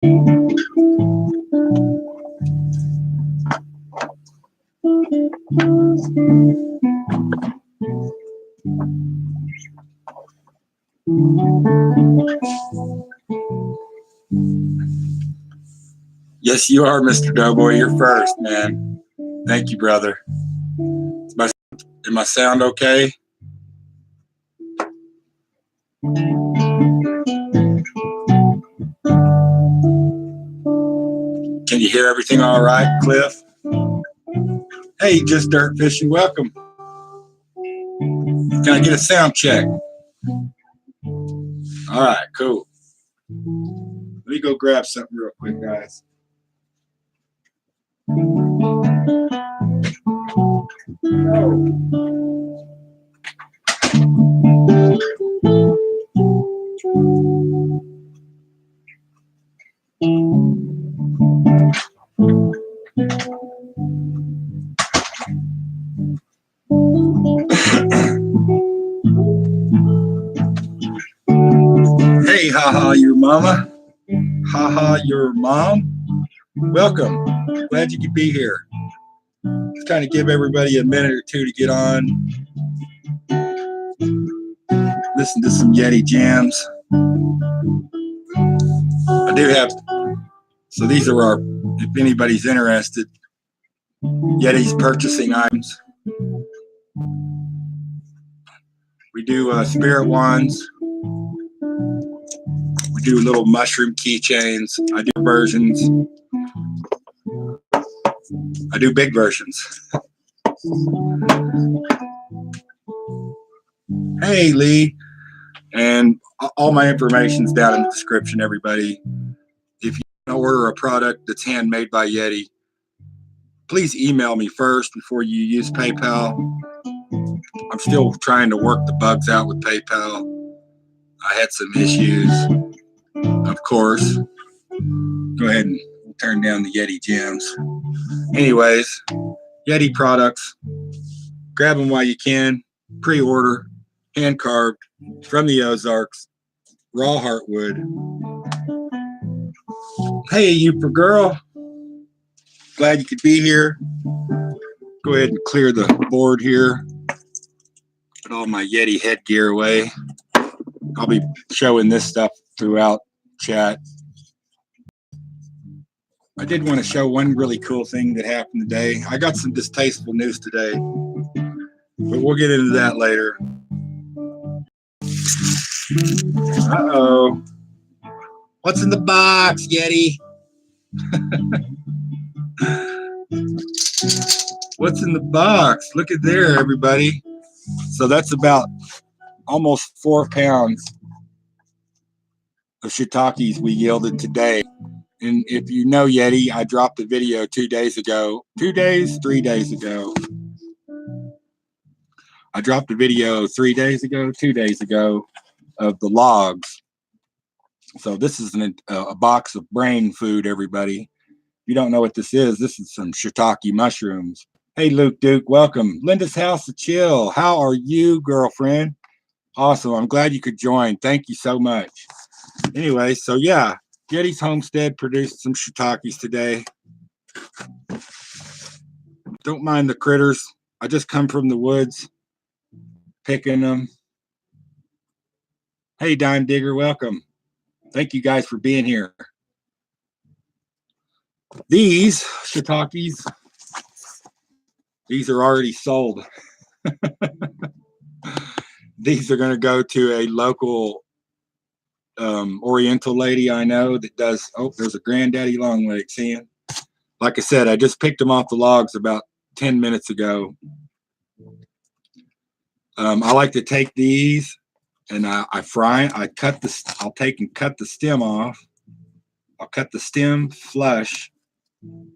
Yes, you are, Mr. Doughboy. You're first, man. Thank you, brother. Am I sound okay? Can you hear everything all right, Cliff? Hey, just dirt fishing. Welcome. Can I get a sound check? All right, cool. Let me go grab something real quick, guys. Hey, haha, your mama. Haha, your mom. Welcome. Glad you could be here. Just kind of give everybody a minute or two to get on. Listen to some Yeti jams. I do have, so these are our, if anybody's interested, Yeti's purchasing items. We do spirit wands. We do little mushroom keychains. I do versions. I do big versions. Hey, Lee. And all my information's down in the description, everybody. If you want to order a product that's handmade by Yeti, please email me first before you use PayPal. I'm still trying to work the bugs out with PayPal. I had some issues, of course. Go ahead and turn down the Yeti jams. Anyways, Yeti products, grab them while you can. Pre-order, hand carved from the Ozarks, raw heartwood. Hey, Youper girl. Glad you could be here. Go ahead and clear the board here. Put all my Yeti headgear away. I'll be showing this stuff throughout chat. I did want to show one really cool thing that happened today. I got some distasteful news today, but we'll get into that later. Uh-oh. What's in the box, Yeti? What's in the box? Look at there, everybody. So that's about almost 4 pounds of shiitakes we yielded today. And if you know Yeti, I dropped a video 2 days ago. 3 days ago. I dropped a video 3 days ago, 2 days ago of the logs. So this is a box of brain food, everybody. If you don't know what this is some shiitake mushrooms. Hey, Luke Duke, welcome. Linda's House of Chill. How are you, girlfriend? Awesome. I'm glad you could join. Thank you so much. Anyway, so yeah, Yeti's Homestead produced some shiitakes today. Don't mind the critters. I just come from the woods picking them. Hey, Dime Digger, welcome. Thank you guys for being here. These shiitakes, these are already sold. These are going to go to a local Oriental lady I know that does, oh, there's a granddaddy longleg seeing. Like I said, I just picked them off the logs about 10 minutes ago. I like to take these and I fry, I'll take and cut the stem off. I'll cut the stem flush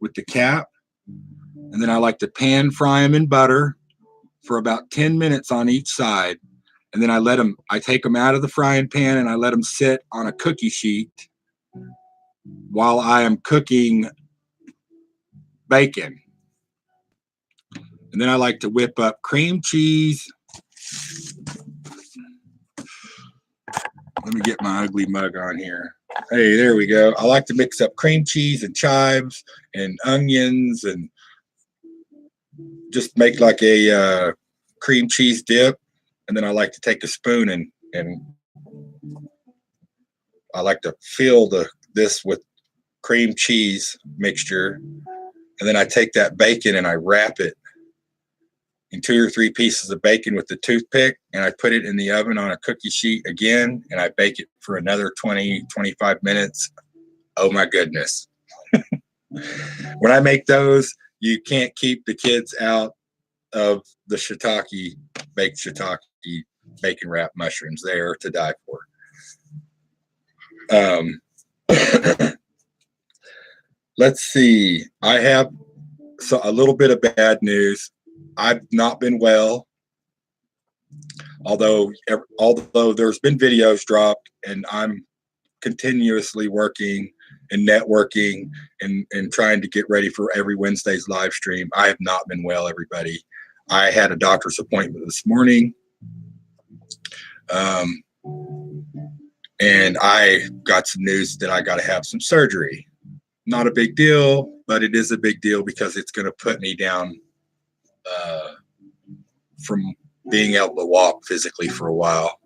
with the cap. And then I like to pan fry them in butter for about 10 minutes on each side. And then I take them out of the frying pan and I let them sit on a cookie sheet while I am cooking bacon. And then I like to whip up cream cheese. Let me get my ugly mug on here. Hey, there we go. I like to mix up cream cheese and chives and onions and just make like a cream cheese dip. And then I like to take a spoon and I like to fill this with cream cheese mixture. And then I take that bacon and I wrap it in 2 or 3 pieces of bacon with the toothpick, and I put it in the oven on a cookie sheet again, and I bake it for another 20, 25 minutes. Oh my goodness. When I make those, you can't keep the kids out of the baked shiitake bacon wrap mushrooms. They are to die for. Let's see. I have a little bit of bad news. I've not been well, although there's been videos dropped, and I'm continuously working and networking and trying to get ready for every Wednesday's live stream. I have not been well, everybody. I had a doctor's appointment this morning, and I got some news that I got to have some surgery. Not a big deal, but it is a big deal because it's going to put me down from being able to walk physically for a while.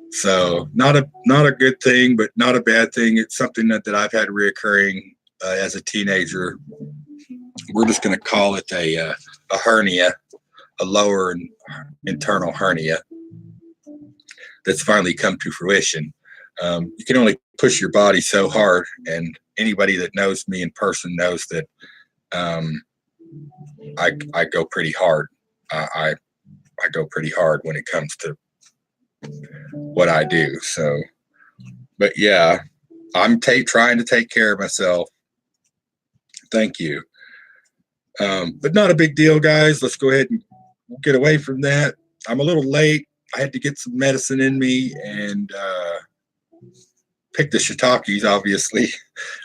So not a good thing, but not a bad thing. It's something that I've had reoccurring as a teenager. We're just going to call it a hernia, a lower internal hernia that's finally come to fruition. You can only push your body so hard, and anybody that knows me in person knows that I go pretty hard. I go pretty hard when it comes to what I do. So, but yeah, I'm trying to take care of myself. Thank you. But not a big deal, guys. Let's go ahead and get away from that. I'm a little late. I had to get some medicine in me and pick the shiitakes, obviously.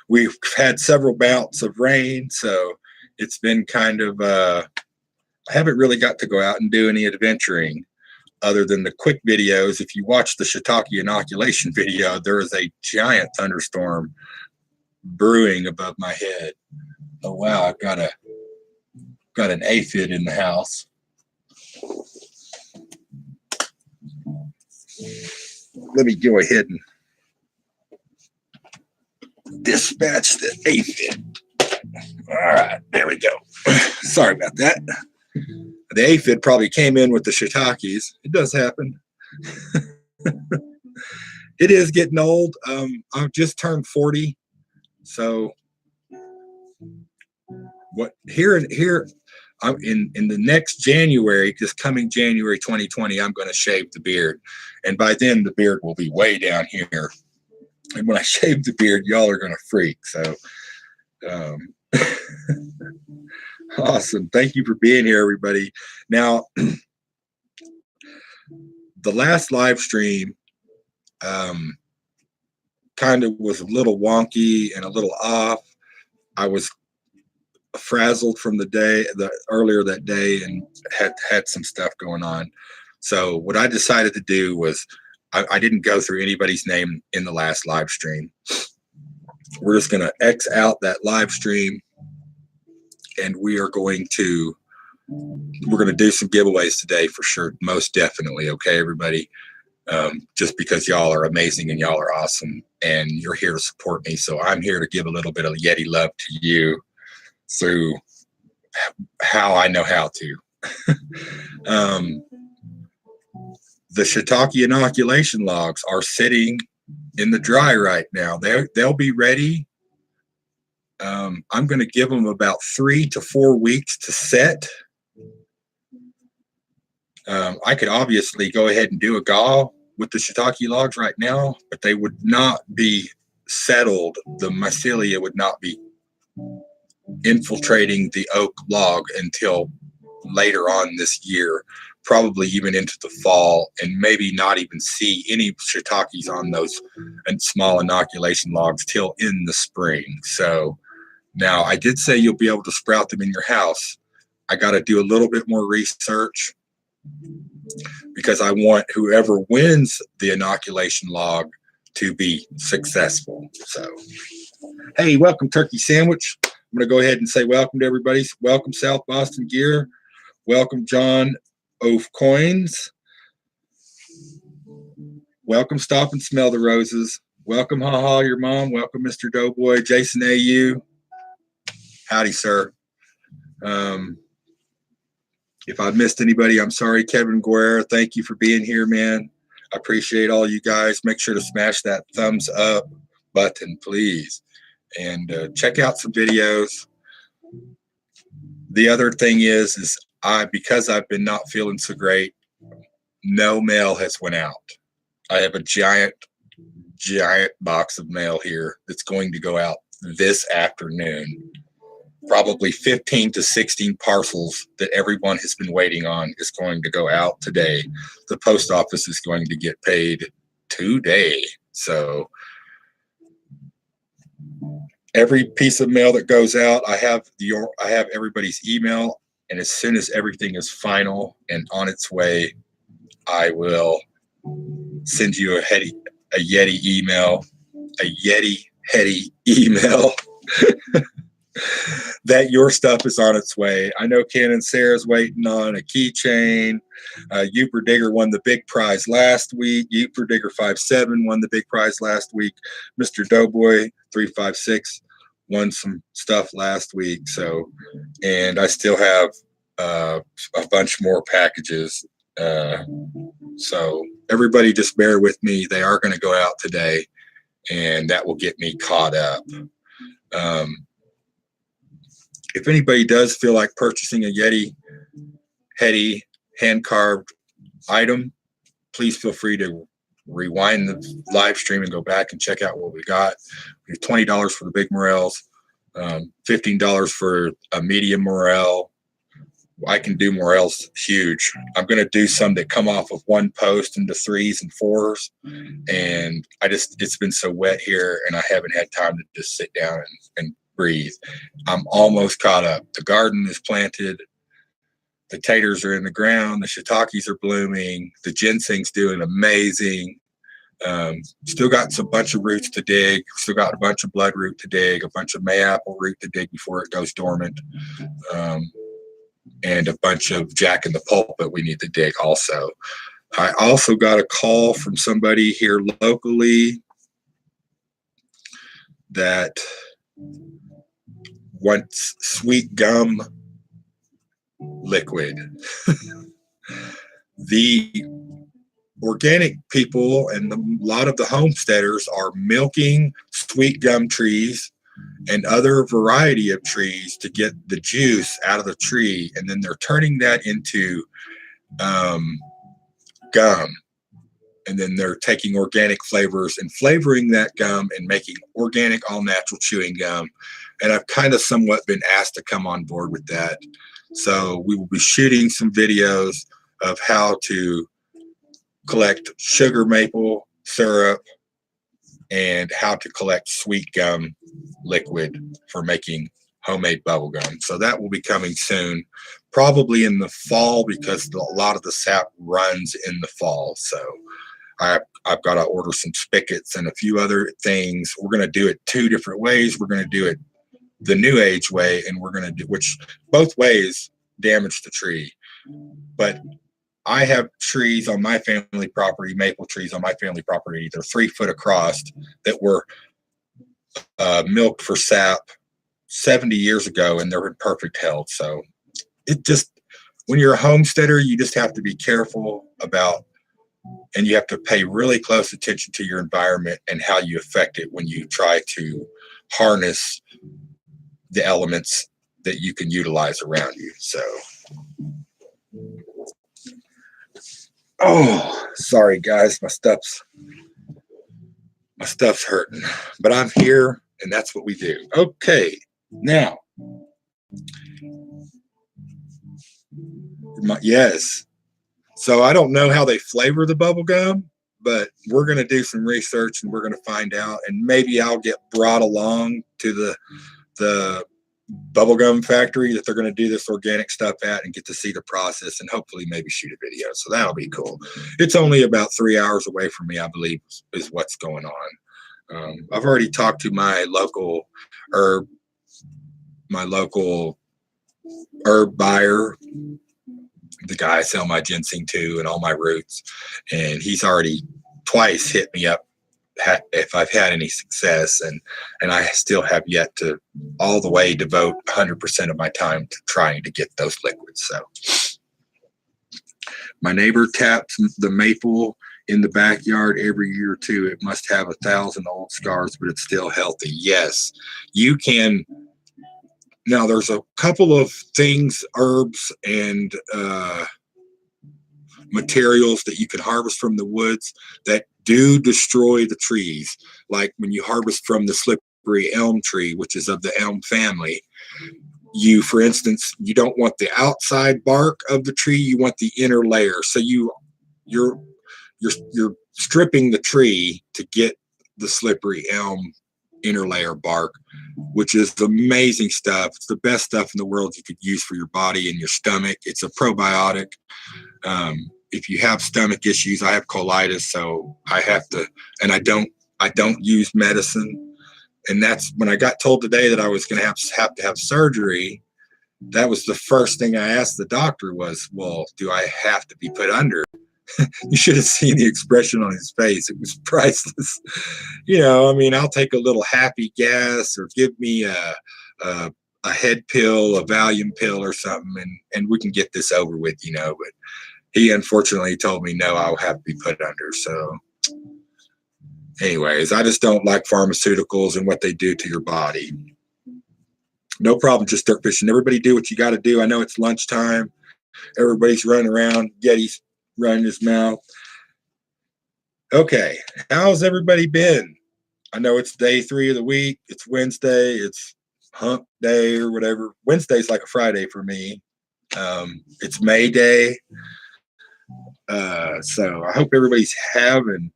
We've had several bouts of rain, so it's been kind of, I haven't really got to go out and do any adventuring other than the quick videos. If you watch the shiitake inoculation video, there is a giant thunderstorm brewing above my head. Oh, wow, I've got an aphid in the house. Let me go ahead and dispatch the aphid. All right, there we go. Sorry about that. The aphid probably came in with the shiitakes. It does happen. It is getting old. I've just turned 40. So here I'm in the next January, this coming January 2020, I'm going to shave the beard. And by then the beard will be way down here. And when I shave the beard, y'all are going to freak. So awesome. Thank you for being here, everybody. Now, the last live stream kind of was a little wonky and a little off. I was frazzled from earlier that day and had some stuff going on. So what I decided to do was I didn't go through anybody's name in the last live stream. We're just going to X out that live stream, and we're going to do some giveaways today for sure. Most definitely. Okay, everybody. Just because y'all are amazing and y'all are awesome and you're here to support me. So I'm here to give a little bit of Yeti love to you through how I know how to. The shiitake inoculation logs are sitting in the dry right now. They'll be ready. I'm going to give them about 3 to 4 weeks to set. I could obviously go ahead and do a GAW with the shiitake logs right now, but they would not be settled. The mycelia would not be infiltrating the oak log until later on this year, probably even into the fall, and maybe not even see any shiitakes on those small inoculation logs till in the spring. So now I did say you'll be able to sprout them in your house. I got to do a little bit more research because I want whoever wins the inoculation log to be successful. So, hey, welcome Turkey Sandwich. I'm going to go ahead and say welcome to everybody. Welcome South Boston Gear. Welcome John Oaf Coins. Welcome Stop and Smell the Roses. Welcome Haha Your Mom. Welcome Mr. Doughboy. Jason AU. Howdy, sir. If I missed anybody, I'm sorry. Kevin Guerra, thank you for being here, man. I appreciate all you guys. Make sure to smash that thumbs up button, please. And check out some videos. The other thing is because I've been not feeling so great, no mail has went out. I have a giant box of mail here that's going to go out this afternoon. Probably 15 to 16 parcels that everyone has been waiting on is going to go out today. The post office is going to get paid today. So every piece of mail that goes out, I have everybody's email, and as soon as everything is final and on its way, I will send you a Yeti email, that your stuff is on its way. I know Ken and Sarah's waiting on a keychain. Uper Digger won the big prize last week. Uper Digger 57 won the big prize last week. Mr. Doughboy 356 won some stuff last week. So, and I still have a bunch more packages. So everybody just bear with me. They are going to go out today, and that will get me caught up. If anybody does feel like purchasing a Yeti hand-carved item, please feel free to rewind the live stream and go back and check out what we got. We have $20 for the big morels, $15 for a medium morel. I can do morels huge. I'm going to do some that come off of one post into 3s and 4s. And it's been so wet here, and I haven't had time to just sit down and breathe. I'm almost caught up. The garden is planted. The taters are in the ground. The shiitakes are blooming. The ginseng's doing amazing. Still got a bunch of roots to dig. Still got a bunch of bloodroot to dig, a bunch of mayapple root to dig before it goes dormant. And a bunch of jack in the pulpit we need to dig also. I also got a call from somebody here locally that wants sweet gum liquid. The organic people and a lot of the homesteaders are milking sweet gum trees and other variety of trees to get the juice out of the tree, and then they're turning that into gum, and then they're taking organic flavors and flavoring that gum and making organic all natural chewing gum. And I've kind of somewhat been asked to come on board with that. So we will be shooting some videos of how to collect sugar maple syrup and how to collect sweet gum liquid for making homemade bubble gum. So that will be coming soon, probably in the fall, because a lot of the sap runs in the fall. So I've got to order some spigots and a few other things. We're going to do it 2 different ways. We're going to do it the new age way, and we're going to do, which both ways damage the tree. But I have trees on my family property, maple trees on my family property. They're 3 foot across that were milked for sap 70 years ago, and they're in perfect health. So it just, when you're a homesteader, you just have to be careful about, and you have to pay really close attention to your environment and how you affect it when you try to harness the elements that you can utilize around you. So, oh, sorry guys, my stuff's hurting, but I'm here and that's what we do. Okay, now, yes. So I don't know how they flavor the bubble gum, but we're going to do some research and we're going to find out, and maybe I'll get brought along to the bubblegum factory that they're going to do this organic stuff at, and get to see the process and hopefully maybe shoot a video. So that'll be cool. It's only about 3 hours away from me, I believe, is what's going on. I've already talked to my local herb buyer, the guy I sell my ginseng to and all my roots, and he's already twice hit me up if I've had any success, and I still have yet to all the way devote 100% of my time to trying to get those liquids. So my neighbor taps the maple in the backyard every year too. It must have 1,000 old scars, but it's still healthy. Yes, you can. Now there's a couple of things, herbs and materials that you can harvest from the woods that do destroy the trees. Like when you harvest from the slippery elm tree, which is of the elm family, for instance, you don't want the outside bark of the tree, you want the inner layer. So you're stripping the tree to get the slippery elm inner layer bark, which is amazing stuff. It's the best stuff in the world you could use for your body and your stomach. It's a probiotic. If you have stomach issues, I have colitis, so I have to, and I don't use medicine. And that's when I got told today that I was going to have surgery. That was the first thing I asked the doctor was, well, do I have to be put under? You should have seen the expression on his face. It was priceless. I mean, I'll take a little happy gas, or give me a head pill, a Valium pill or something, and we can get this over with, but he unfortunately told me, no, I'll have to be put under. So anyways, I just don't like pharmaceuticals and what they do to your body. No problem, just dirt fishing. Everybody do what you got to do. I know it's lunchtime. Everybody's running around. Yeti's running his mouth. Okay, how's everybody been? I know it's day 3 of the week. It's Wednesday. It's hump day or whatever. Wednesday's like a Friday for me. It's May Day. So I hope everybody's having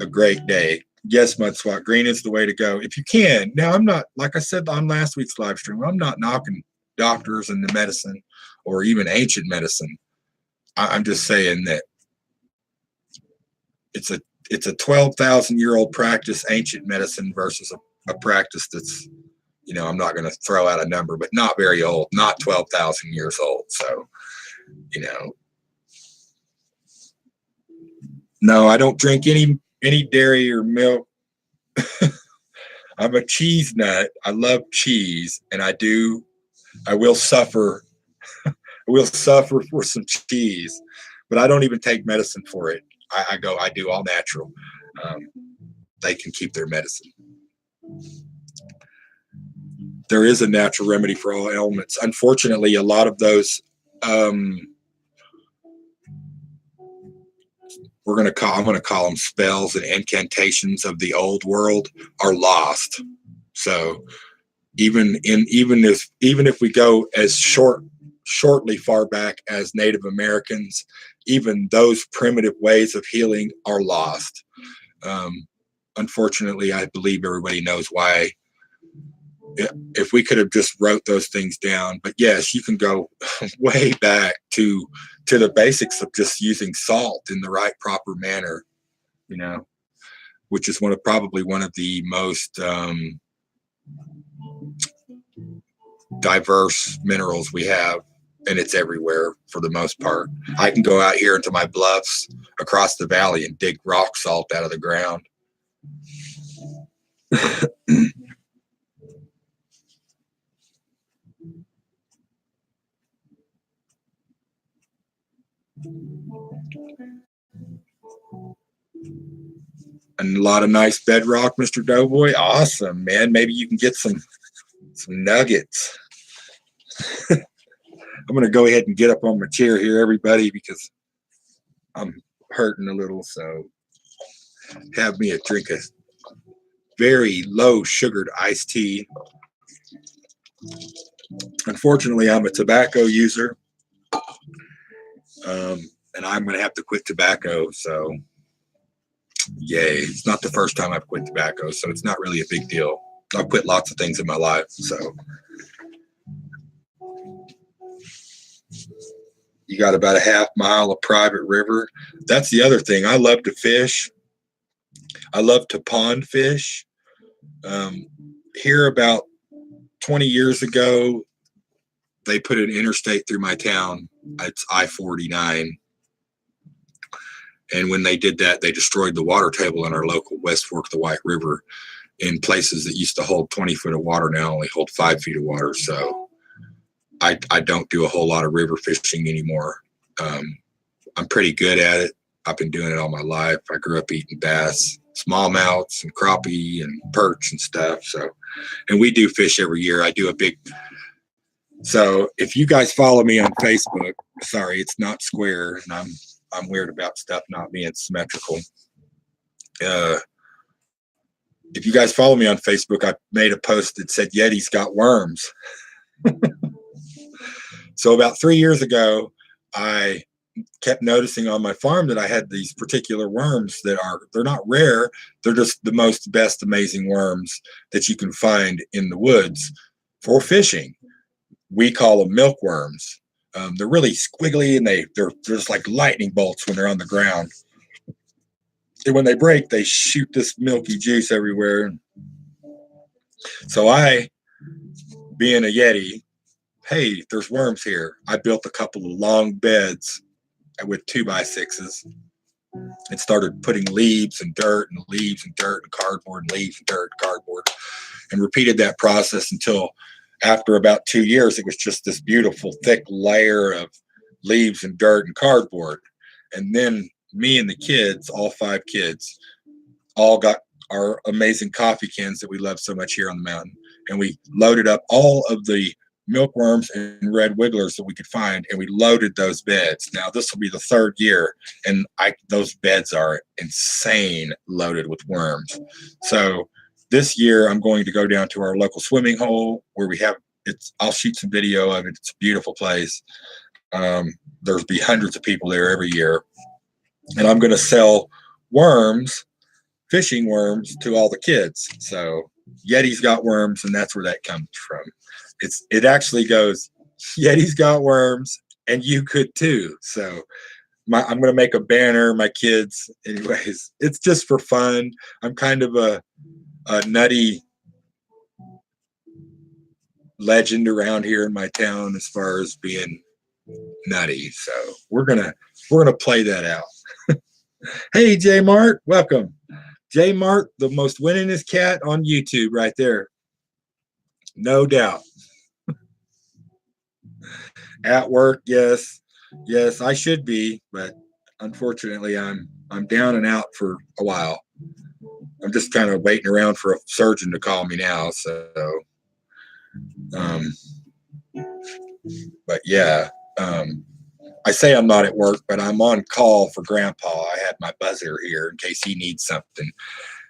a great day. Yes, Mud Swat, green is the way to go if you can. Now, I'm not, like I said on last week's live stream, I'm not knocking doctors and the medicine or even ancient medicine. I'm just saying that it's a 12,000-year-old practice, ancient medicine, versus a practice that's, I'm not going to throw out a number, but not very old, not 12,000 years old. So, no, I don't drink any dairy or milk. I'm a cheese nut. I love cheese, and I will suffer. I will suffer for some cheese, but I don't even take medicine for it. I do all natural. They can keep their medicine. There is a natural remedy for all ailments. Unfortunately, a lot of those, I'm going to call them spells and incantations of the old world, are lost. So even if we go as shortly far back as Native Americans, even those primitive ways of healing are lost. Unfortunately, I believe everybody knows why. If we could have just wrote those things down, but yes, you can go way back to the basics of just using salt in the right proper manner, which is probably one of the most diverse minerals we have, and it's everywhere for the most part. I can go out here into my bluffs across the valley and dig rock salt out of the ground. And a lot of nice bedrock, Mr. Doughboy. Awesome, man. Maybe you can get some nuggets. I'm going to go ahead and get up on my chair here, everybody, because I'm hurting a little. So have me a drink of very low sugared iced tea. Unfortunately, I'm a tobacco user. And I'm going to have to quit tobacco. So yay. It's not the first time I've quit tobacco, so it's not really a big deal. I've quit lots of things in my life. So You got about a half mile of private river. That's the other thing. I love to fish. I love to pond fish. Here about 20 years ago, they put an interstate through my town. It's I-49. And when they did that, they destroyed the water table in our local West Fork of the White River. In places that used to hold 20 foot of water now only hold 5 feet of water. So I don't do a whole lot of river fishing anymore. I'm pretty good at it. I've been doing it all my life. I grew up eating bass, smallmouths and crappie and perch and stuff. So, and we do fish every year. I do a big, so if you guys follow me on Facebook, sorry, it's not square, and I'm weird about stuff not being symmetrical. If you guys follow me on Facebook, I made a post that said Yeti's got worms. So about 3 years ago, I kept noticing on my farm that I had these particular worms that they're not rare. They're just the most best amazing worms that you can find in the woods for fishing. We call them milkworms. They're really squiggly, and they're just like lightning bolts when they're on the ground. And when they break, they shoot this milky juice everywhere. So I, being a Yeti, hey, there's worms here. I built a couple of long beds with 2x6s and started putting leaves and dirt and leaves and dirt and cardboard and leaves and dirt and cardboard, and repeated that process until after about 2 years, it was just this beautiful thick layer of leaves and dirt and cardboard. And then me and the kids, all 5 kids, all got our amazing coffee cans that we love so much here on the mountain. And we loaded up all of the milkworms and red wigglers that we could find, and we loaded those beds. Now this will be the 3rd year, and those beds are insane loaded with worms. So this year I'm going to go down to our local swimming hole where we have I'll shoot some video of it. It's a beautiful place. There's be hundreds of people there every year, and I'm going to sell worms, fishing worms, to all the kids. So Yeti's got worms, and that's where that comes from. It actually goes, Yeti's got worms, and you could too. So I'm going to make a banner. My kids, anyways, it's just for fun. I'm kind of a nutty legend around here in my town as far as being nutty. So we're gonna play that out. Hey, J Mart, welcome. J Mart, the most winningest cat on YouTube, right there, no doubt. At work, yes, I should be, but unfortunately, I'm down and out for a while. I'm just kind of waiting around for a surgeon to call me now. So, but yeah, I say I'm not at work, but I'm on call for Grandpa. I had my buzzer here in case he needs something.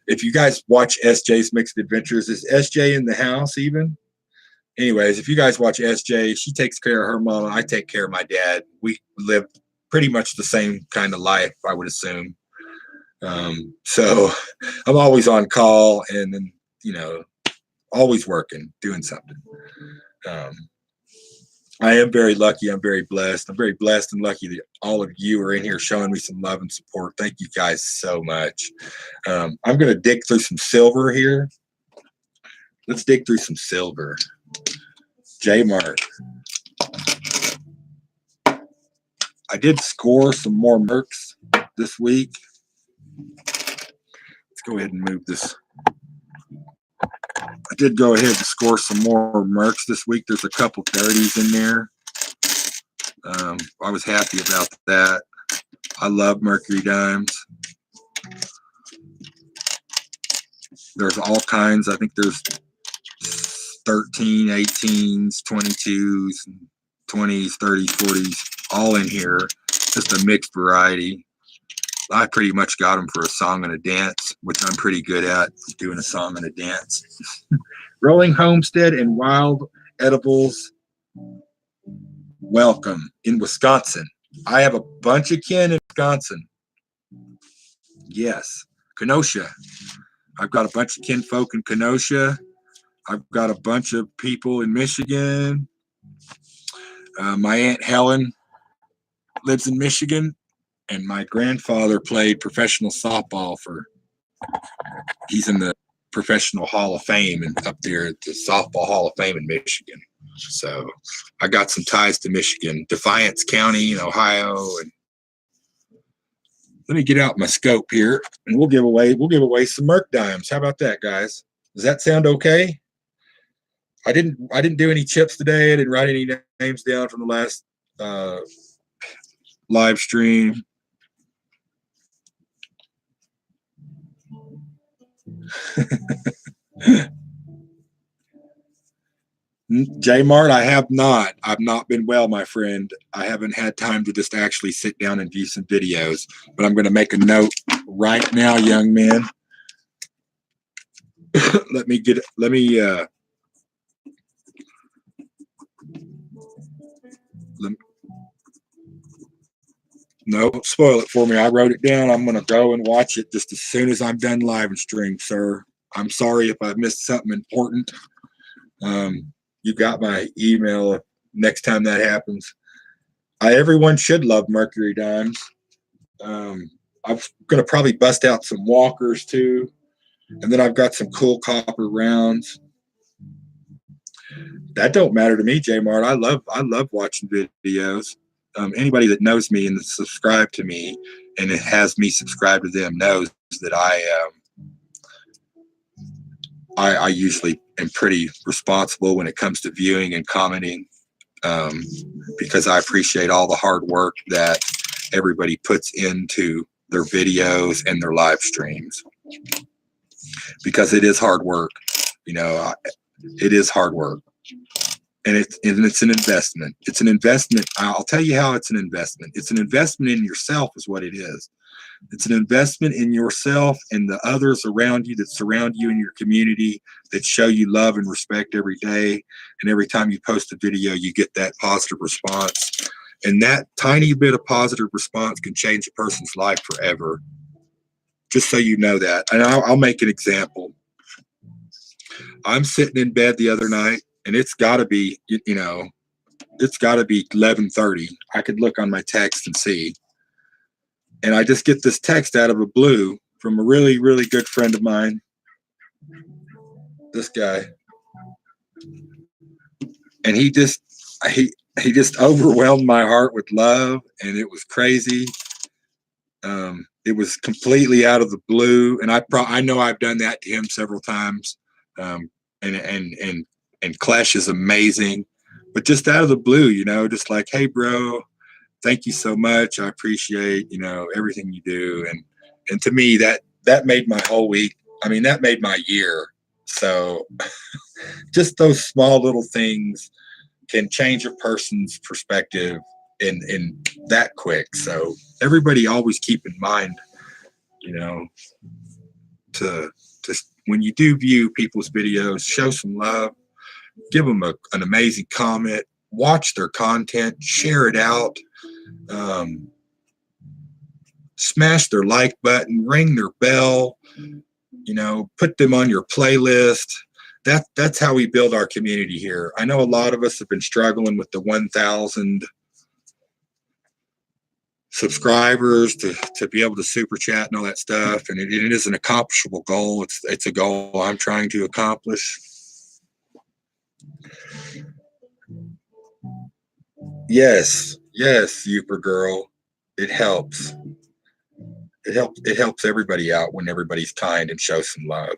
If you guys watch SJ's Mixed Adventures, is SJ in the house even? Anyways, if you guys watch SJ, she takes care of her mama. I take care of my dad. We live pretty much the same kind of life, I would assume. So I'm always on call, and then, always working, doing something. I am very lucky. I'm very blessed. I'm very blessed and lucky that all of you are in here showing me some love and support. Thank you guys so much. I'm going to dig through some silver here. Let's dig through some silver. J Mart. I did score some more mercs this week. Let's go ahead and move this. I did go ahead and score some more mercs this week. There's a couple 30s in there. I was happy about that. I love Mercury dimes. There's all kinds. I think there's 13, 18s, 22s, 20s, 30s, 40s, all in here. Just a mixed variety. I pretty much got them for a song and a dance, which I'm pretty good at, doing a song and a dance. Rolling Homestead and Wild Edibles, welcome in Wisconsin. I have a bunch of kin in Wisconsin. Yes, Kenosha. I've got a bunch of kinfolk in Kenosha. I've got a bunch of people in Michigan. My Aunt Helen lives in Michigan, and my grandfather played professional softball he's in the Professional Hall of Fame and up there at the Softball Hall of Fame in Michigan. So I got some ties to Michigan, Defiance County in Ohio. And let me get out my scope here, and we'll give away some Merc dimes. How about that, guys? Does that sound okay? I didn't do any chips today. I didn't write any names down from the last live stream. J-Mart, I've not been well, my friend. I haven't had time to just actually sit down and view some videos, but I'm going to make a note right now, young man. No, spoil it for me. I wrote it down. I'm going to go and watch it just as soon as I'm done live stream, sir. I'm sorry if I missed something important. You got my email next time that happens. Everyone should love Mercury dimes. I'm going to probably bust out some walkers too. And then I've got some cool copper rounds. That don't matter to me, J-Mart. I love watching videos. Anybody that knows me and subscribed to me and it has me subscribe to them knows that I usually am pretty responsible when it comes to viewing and commenting, because I appreciate all the hard work that everybody puts into their videos and their live streams, because it is hard work. It is hard work. And it's an investment. It's an investment. I'll tell you how it's an investment. It's an investment in yourself is what it is. It's an investment in yourself and the others around you that surround you in your community that show you love and respect every day. And every time you post a video, you get that positive response. And that tiny bit of positive response can change a person's life forever. Just so you know that. And I'll make an example. I'm sitting in bed the other night, and it's got to be, it's got to be 11:30. I could look on my text and see. And I just get this text out of the blue from a really, really good friend of mine. This guy. And he just overwhelmed my heart with love, and it was crazy. It was completely out of the blue. And I know I've done that to him several times. And Clash is amazing, but just out of the blue, just like, hey bro, thank you so much. I appreciate, everything you do. And to me, that made my whole week. I mean, that made my year. So just those small little things can change a person's perspective in that quick. So everybody always keep in mind, to when you do view people's videos, show some love, give them an amazing comment, watch their content, share it out, smash their like button, ring their bell, put them on your playlist. That's how we build our community here. I know a lot of us have been struggling with the 1,000 subscribers to be able to super chat and all that stuff, and it is an accomplishable goal. It's a goal I'm trying to accomplish. Yes, Super Girl. It helps. It helps everybody out when everybody's kind and shows some love.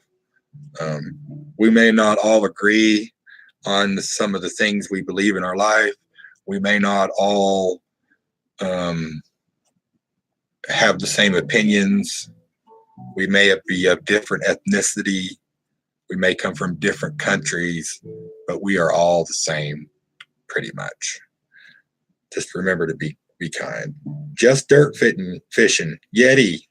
We may not all agree on some of the things we believe in our life. We may not all have the same opinions. We may be of different ethnicity. We may come from different countries, but we are all the same, pretty much. Just remember to be kind. Just Dirt Fishing. Yeti,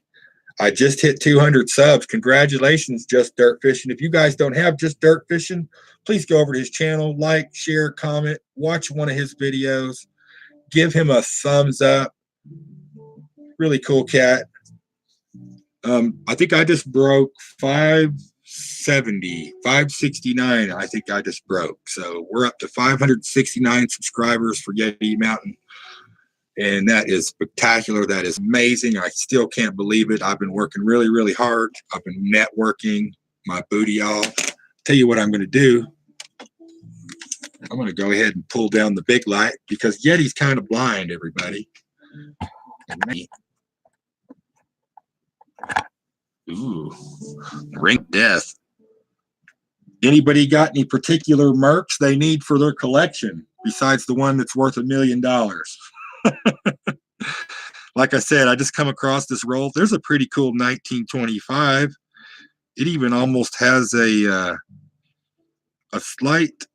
I just hit 200 subs. Congratulations, Just Dirt Fishing. If you guys don't have Just Dirt Fishing, please go over to his channel, like, share, comment, watch one of his videos, give him a thumbs up. Really cool cat. I think I just broke 569. I think I just broke. So we're up to 569 subscribers for Yeti Mountain. And that is spectacular. That is amazing. I still can't believe it. I've been working really, really hard. I've been networking my booty off. Tell you what I'm going to do. I'm going to go ahead and pull down the big light because Yeti's kind of blind, everybody. Ooh, ring death. Anybody got any particular mercs they need for their collection besides the one that's worth $1 million? Like I said, I just come across this roll. There's a pretty cool 1925. It even almost has a slight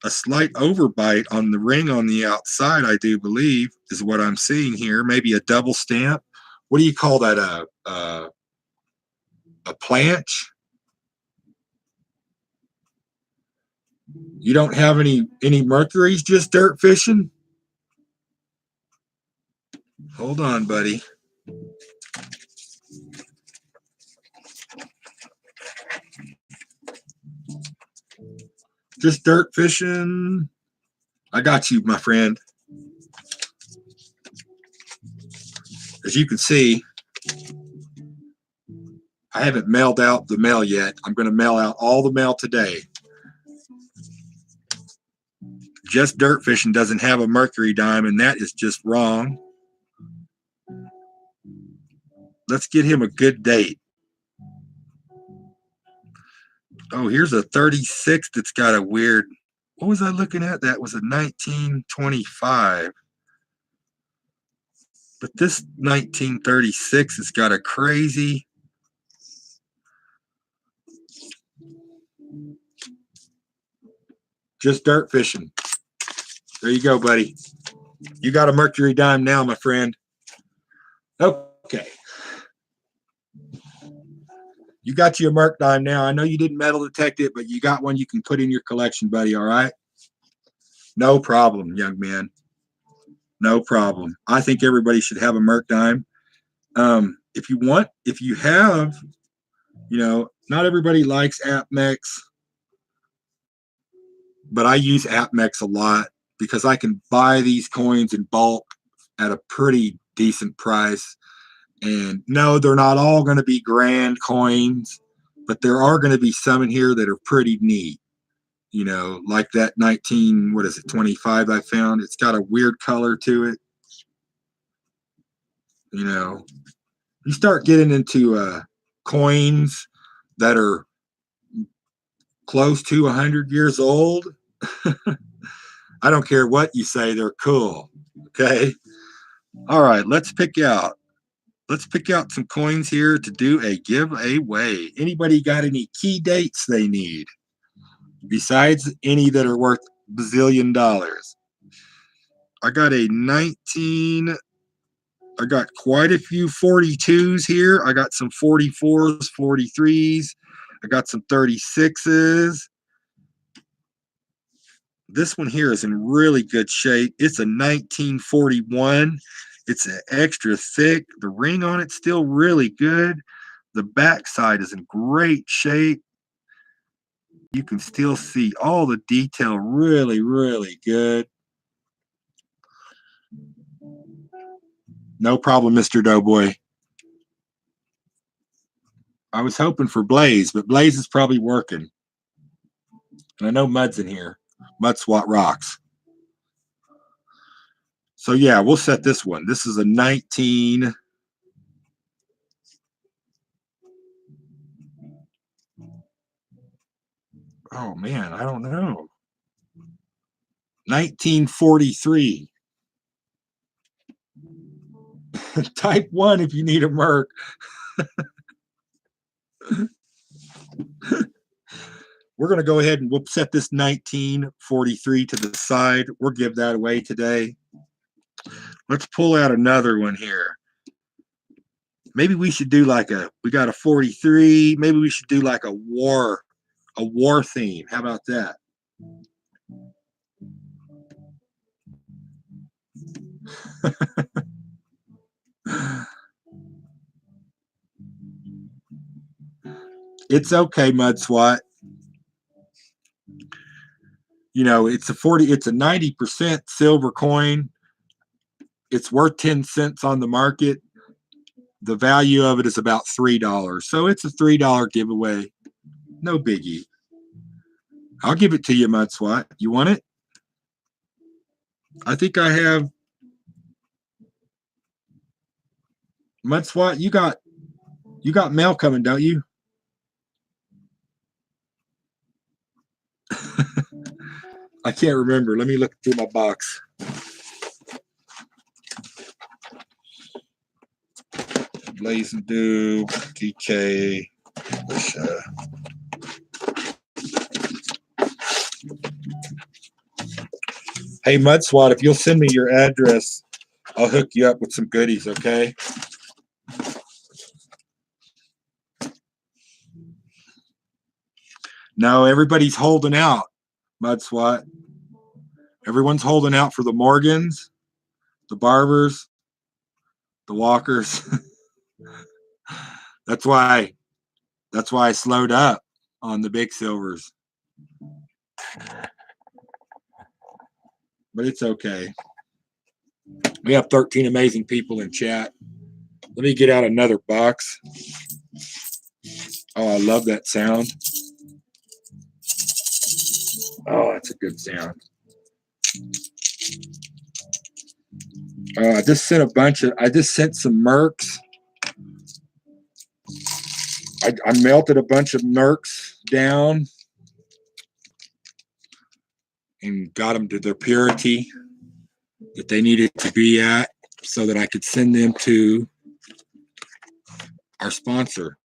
overbite on the ring on the outside, I do believe, is what I'm seeing here. Maybe a double stamp. What do you call that? A planche? You don't have any mercuries, just dirt fishing? Hold on, buddy. Just dirt fishing. I got you, my friend. As you can see, I haven't mailed out the mail yet. I'm going to mail out all the mail today. Just dirt fishing doesn't have a mercury dime, and that is just wrong. Let's get him a good date. Oh, here's a 36 that's got a weird, what was I looking at? That was a 1925. But this 1936 has got a crazy, just dirt fishing. There you go, buddy. You got a mercury dime now, my friend. Okay. You got you a merc dime now. I know you didn't metal detect it, but you got one you can put in your collection, buddy, all right? No problem, young man. No problem. I think everybody should have a merc dime. If you have, not everybody likes AppMex, but I use AppMex a lot because I can buy these coins in bulk at a pretty decent price. And no, they're not all going to be grand coins, but there are going to be some in here that are pretty neat. Like that 25 I found. It's got a weird color to it. You start getting into coins that are close to 100 years old. I don't care what you say, they're cool. Okay. All right, let's pick out some coins here to do a giveaway. Anybody got any key dates they need besides any that are worth bazillion dollars? I got quite a few 42s here. I got some 44s, 43s. I got some 36s. This one here is in really good shape. It's a 1941. It's an extra thick. The ring on it's still really good. The backside is in great shape. You can still see all the detail really, really good. No problem, Mr. Doughboy. I was hoping for Blaze, but Blaze is probably working. And I know Mud's in here. Mud Swat rocks. So yeah, we'll set this one. This is a 19. Oh man, I don't know. 1943. Type 1 if you need a merc. We're going to go ahead and we'll set this 1943 to the side. We'll give that away today. Let's pull out another one here. Maybe we should do we got a 43. Maybe we should do like a war theme. How about that? It's okay, Mud Swat. You know, it's a 90% silver coin. It's worth 10 cents on the market. The value of it is about $3. So it's a $3 giveaway. No biggie. I'll give it to you, Mudswat. You want it? I think I have. Mudswat, you got mail coming, don't you? I can't remember. Let me look through my box. Blaze and Dew, DK. Hey, Mudswat, if you'll send me your address, I'll hook you up with some goodies, okay? No, everybody's holding out, Mudswat. Everyone's holding out for the Morgans, the Barbers, the Walkers. That's why I slowed up on the big silvers. But it's okay. We have 13 amazing people in chat. Let me get out another box. Oh, I love that sound. Oh, that's a good sound. I just sent some Mercs. I melted a bunch of Mercs down and got them to their purity that they needed to be at so that I could send them to our sponsor.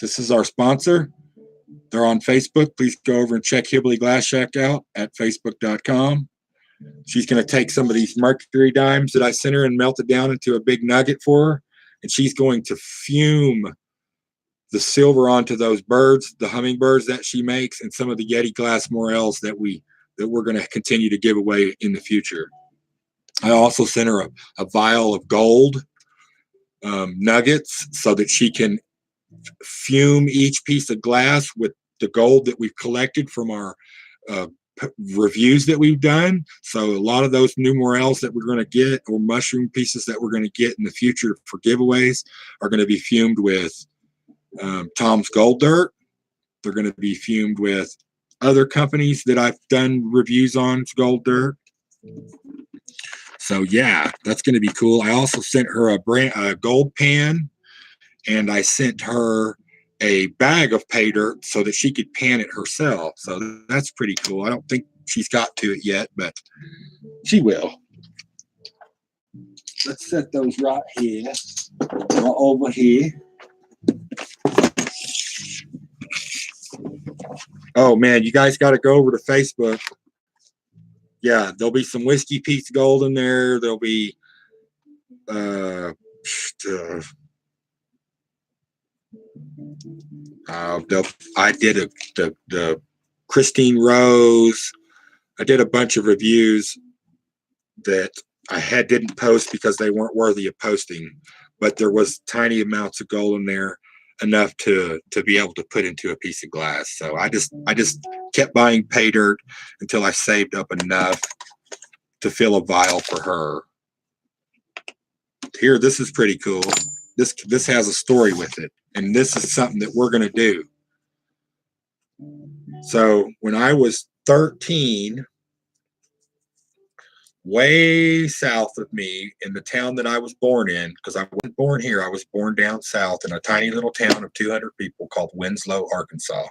This is our sponsor. They're on Facebook. Please go over and check Hillbilly Glass Shack out at facebook.com. She's going to take some of these mercury dimes that I sent her and melt it down into a big nugget for her. And she's going to fume the silver onto those birds, the hummingbirds that she makes, and some of the Yeti glass morels that we're going to continue to give away in the future. I also sent her a vial of gold nuggets so that she can fume each piece of glass with the gold that we've collected from our reviews that we've done. So a lot of those new morels that we're going to get, or mushroom pieces that we're going to get in the future for giveaways, are going to be fumed with Tom's Gold Dirt. They're going to be fumed with other companies that I've done reviews on Gold Dirt. So yeah, that's going to be cool. I also sent her a gold pan, and I sent her a bag of pay dirt so that she could pan it herself. So that's pretty cool. I don't think she's got to it yet, but she will. Let's set those right here, right over here. Oh man, you guys got to go over to Facebook. Yeah, there'll be some Whiskey Pete's Gold in there. There'll be I did the Christine Rose. I did a bunch of reviews that I didn't post because they weren't worthy of posting, but there was tiny amounts of gold in there, enough to be able to put into a piece of glass. So I just kept buying pay dirt until I saved up enough to fill a vial for her. Here, this is pretty cool. This has a story with it, and this is something that we're going to do. So when I was 13, way south of me in the town that I was born in, because I wasn't born here, I was born down south in a tiny little town of 200 people called Winslow, Arkansas.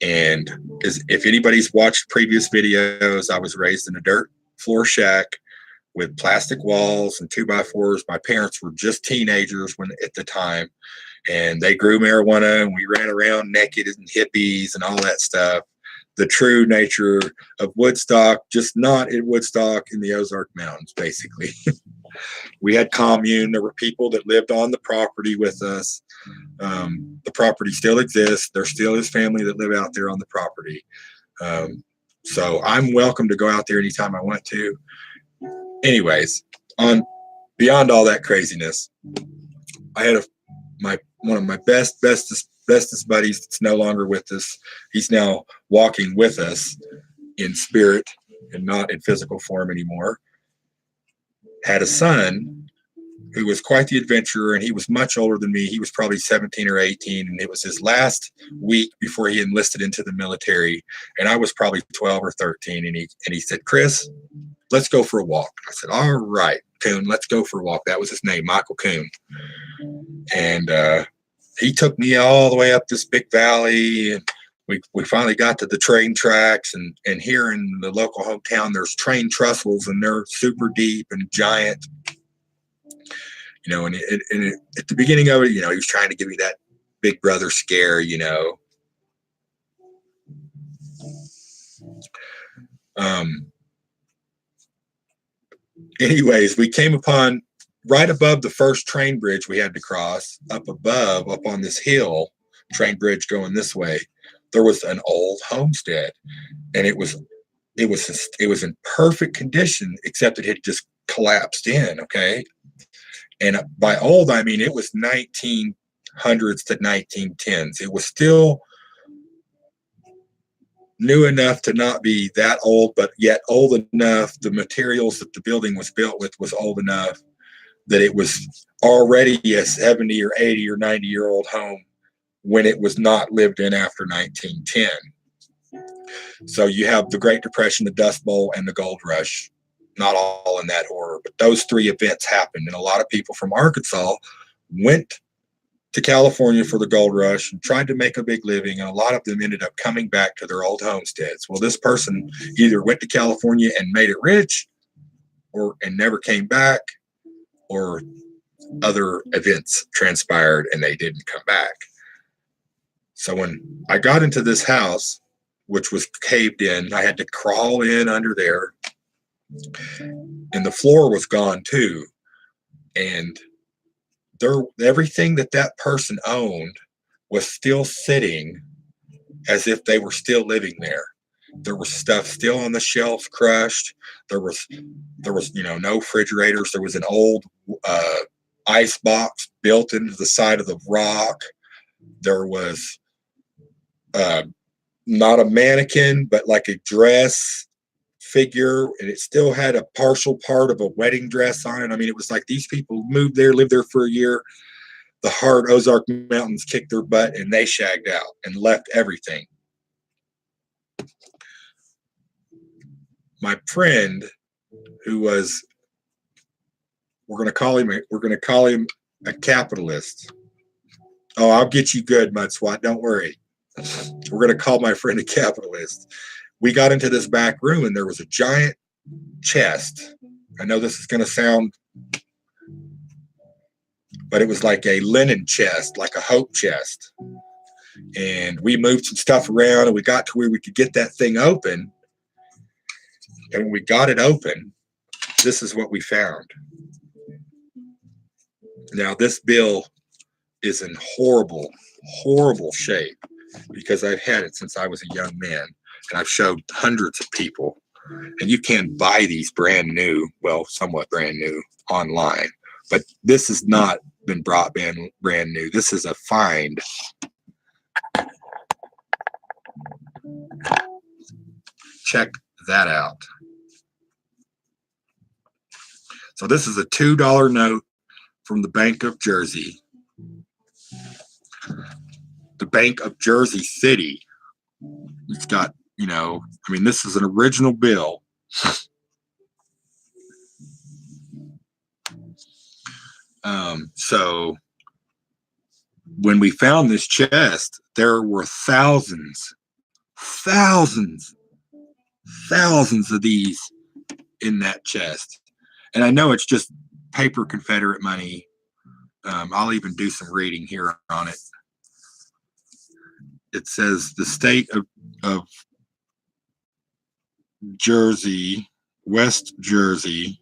And if anybody's watched previous videos, I was raised in a dirt floor shack with plastic walls and 2x4s. My parents were just teenagers at the time, and they grew marijuana, and we ran around naked and hippies and all that stuff. The true nature of Woodstock, just not in Woodstock, in the Ozark Mountains, basically. We had commune. There were people that lived on the property with us. The property still exists. There still is family that live out there on the property. So I'm welcome to go out there anytime I want to. Anyways, beyond all that craziness, I had one of my bestest buddies that's no longer with us. He's now walking with us in spirit and not in physical form anymore. Had a son who was quite the adventurer, and he was much older than me. He was probably 17 or 18, and it was his last week before he enlisted into the military, and I was probably 12 or 13, and he said, Chris, let's go for a walk. I said, all right, Coon, let's go for a walk. That was his name, Michael Coon. And he took me all the way up this big valley, and we finally got to the train tracks, and here in the local hometown, there's train trestles, and they're super deep and giant. You know, and at the beginning of it, you know, he was trying to give me that big brother scare, you know. Anyways, we came upon, right above the first train bridge we had to cross, up on this hill, train bridge going this way, there was an old homestead, and it was in perfect condition, except it had just collapsed in. Okay. And by old, I mean, it was 1900s to 1910s. It was still new enough to not be that old, but yet old enough. The materials that the building was built with was old enough that it was already a 70 or 80 or 90-year-old home when it was not lived in after 1910. So you have the Great Depression, the Dust Bowl, and the Gold Rush. Not all in that order, but those three events happened. And a lot of people from Arkansas went to California for the gold rush and tried to make a big living. And a lot of them ended up coming back to their old homesteads. Well, this person either went to California and made it rich, and never came back, or other events transpired and they didn't come back. So when I got into this house, which was caved in, I had to crawl in under there. And the floor was gone too, and everything that person owned was still sitting as if they were still living there. There was stuff still on the shelf crushed. There was no refrigerators. There was an old ice box built into the side of the rock. There was not a mannequin, but like a dress figure, and it still had a partial part of a wedding dress on it. I mean, it was like these people moved there, lived there for a year. The hard Ozark Mountains kicked their butt, and they shagged out and left everything. My friend, who was, we're going to call him a capitalist. Oh, I'll get you good, Mud Swat. Don't worry. We're going to call my friend a capitalist. We got into this back room, and there was a giant chest. I know this is going to sound, but it was like a linen chest, like a hope chest. And we moved some stuff around, and we got to where we could get that thing open. And when we got it open, this is what we found. Now, this bill is in horrible, horrible shape because I've had it since I was a young man. And I've showed hundreds of people, and you can buy these brand new, well, somewhat brand new online, but this has not been brought brand new. This is a find. Check that out. So this is a $2 note from the Bank of Jersey. The Bank of Jersey City. It's got, this is an original bill. So when we found this chest, there were thousands of these in that chest. And I know it's just paper Confederate money. I'll even do some reading here on it. It says the state of Jersey, West Jersey,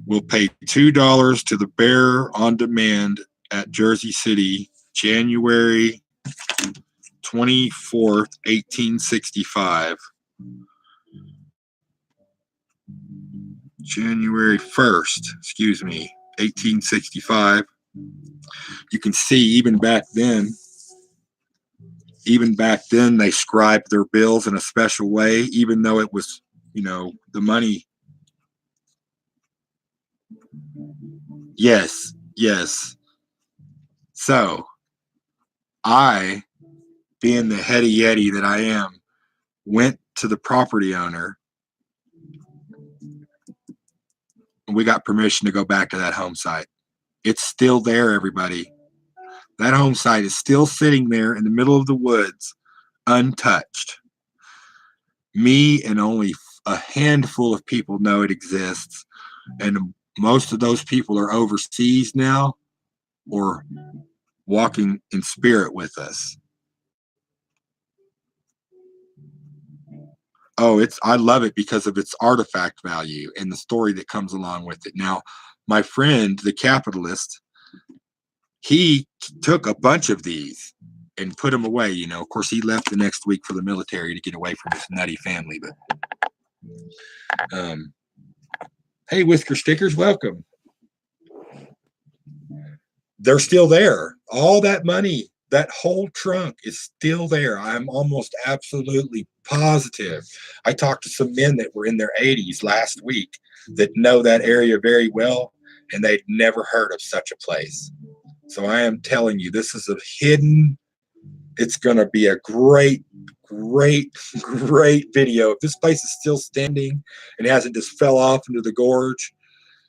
will pay $2 to the bearer on demand at Jersey City, January 24th, 1865. January 1st, 1865. You can see even back then, they scribed their bills in a special way, even though it was, you know, the money. Yes, yes. So I, being the heady Yeti that I am, went to the property owner and we got permission to go back to that home site. It's still there, everybody. That home site is still sitting there in the middle of the woods, untouched. Me and only a handful of people know it exists, and most of those people are overseas now or walking in spirit with us. Oh, I love it because of its artifact value and the story that comes along with it. Now, my friend, the capitalist, he took a bunch of these and put them away. You know, of course, he left the next week for the military to get away from his nutty family. But hey, Whisker Stickers, welcome. They're still there. All that money, that whole trunk is still there. I'm almost absolutely positive. I talked to some men that were in their 80s last week that know that area very well, and they'd never heard of such a place. So I am telling you, this is a hidden, it's going to be a great, great, great video. If this place is still standing and hasn't just fell off into the gorge.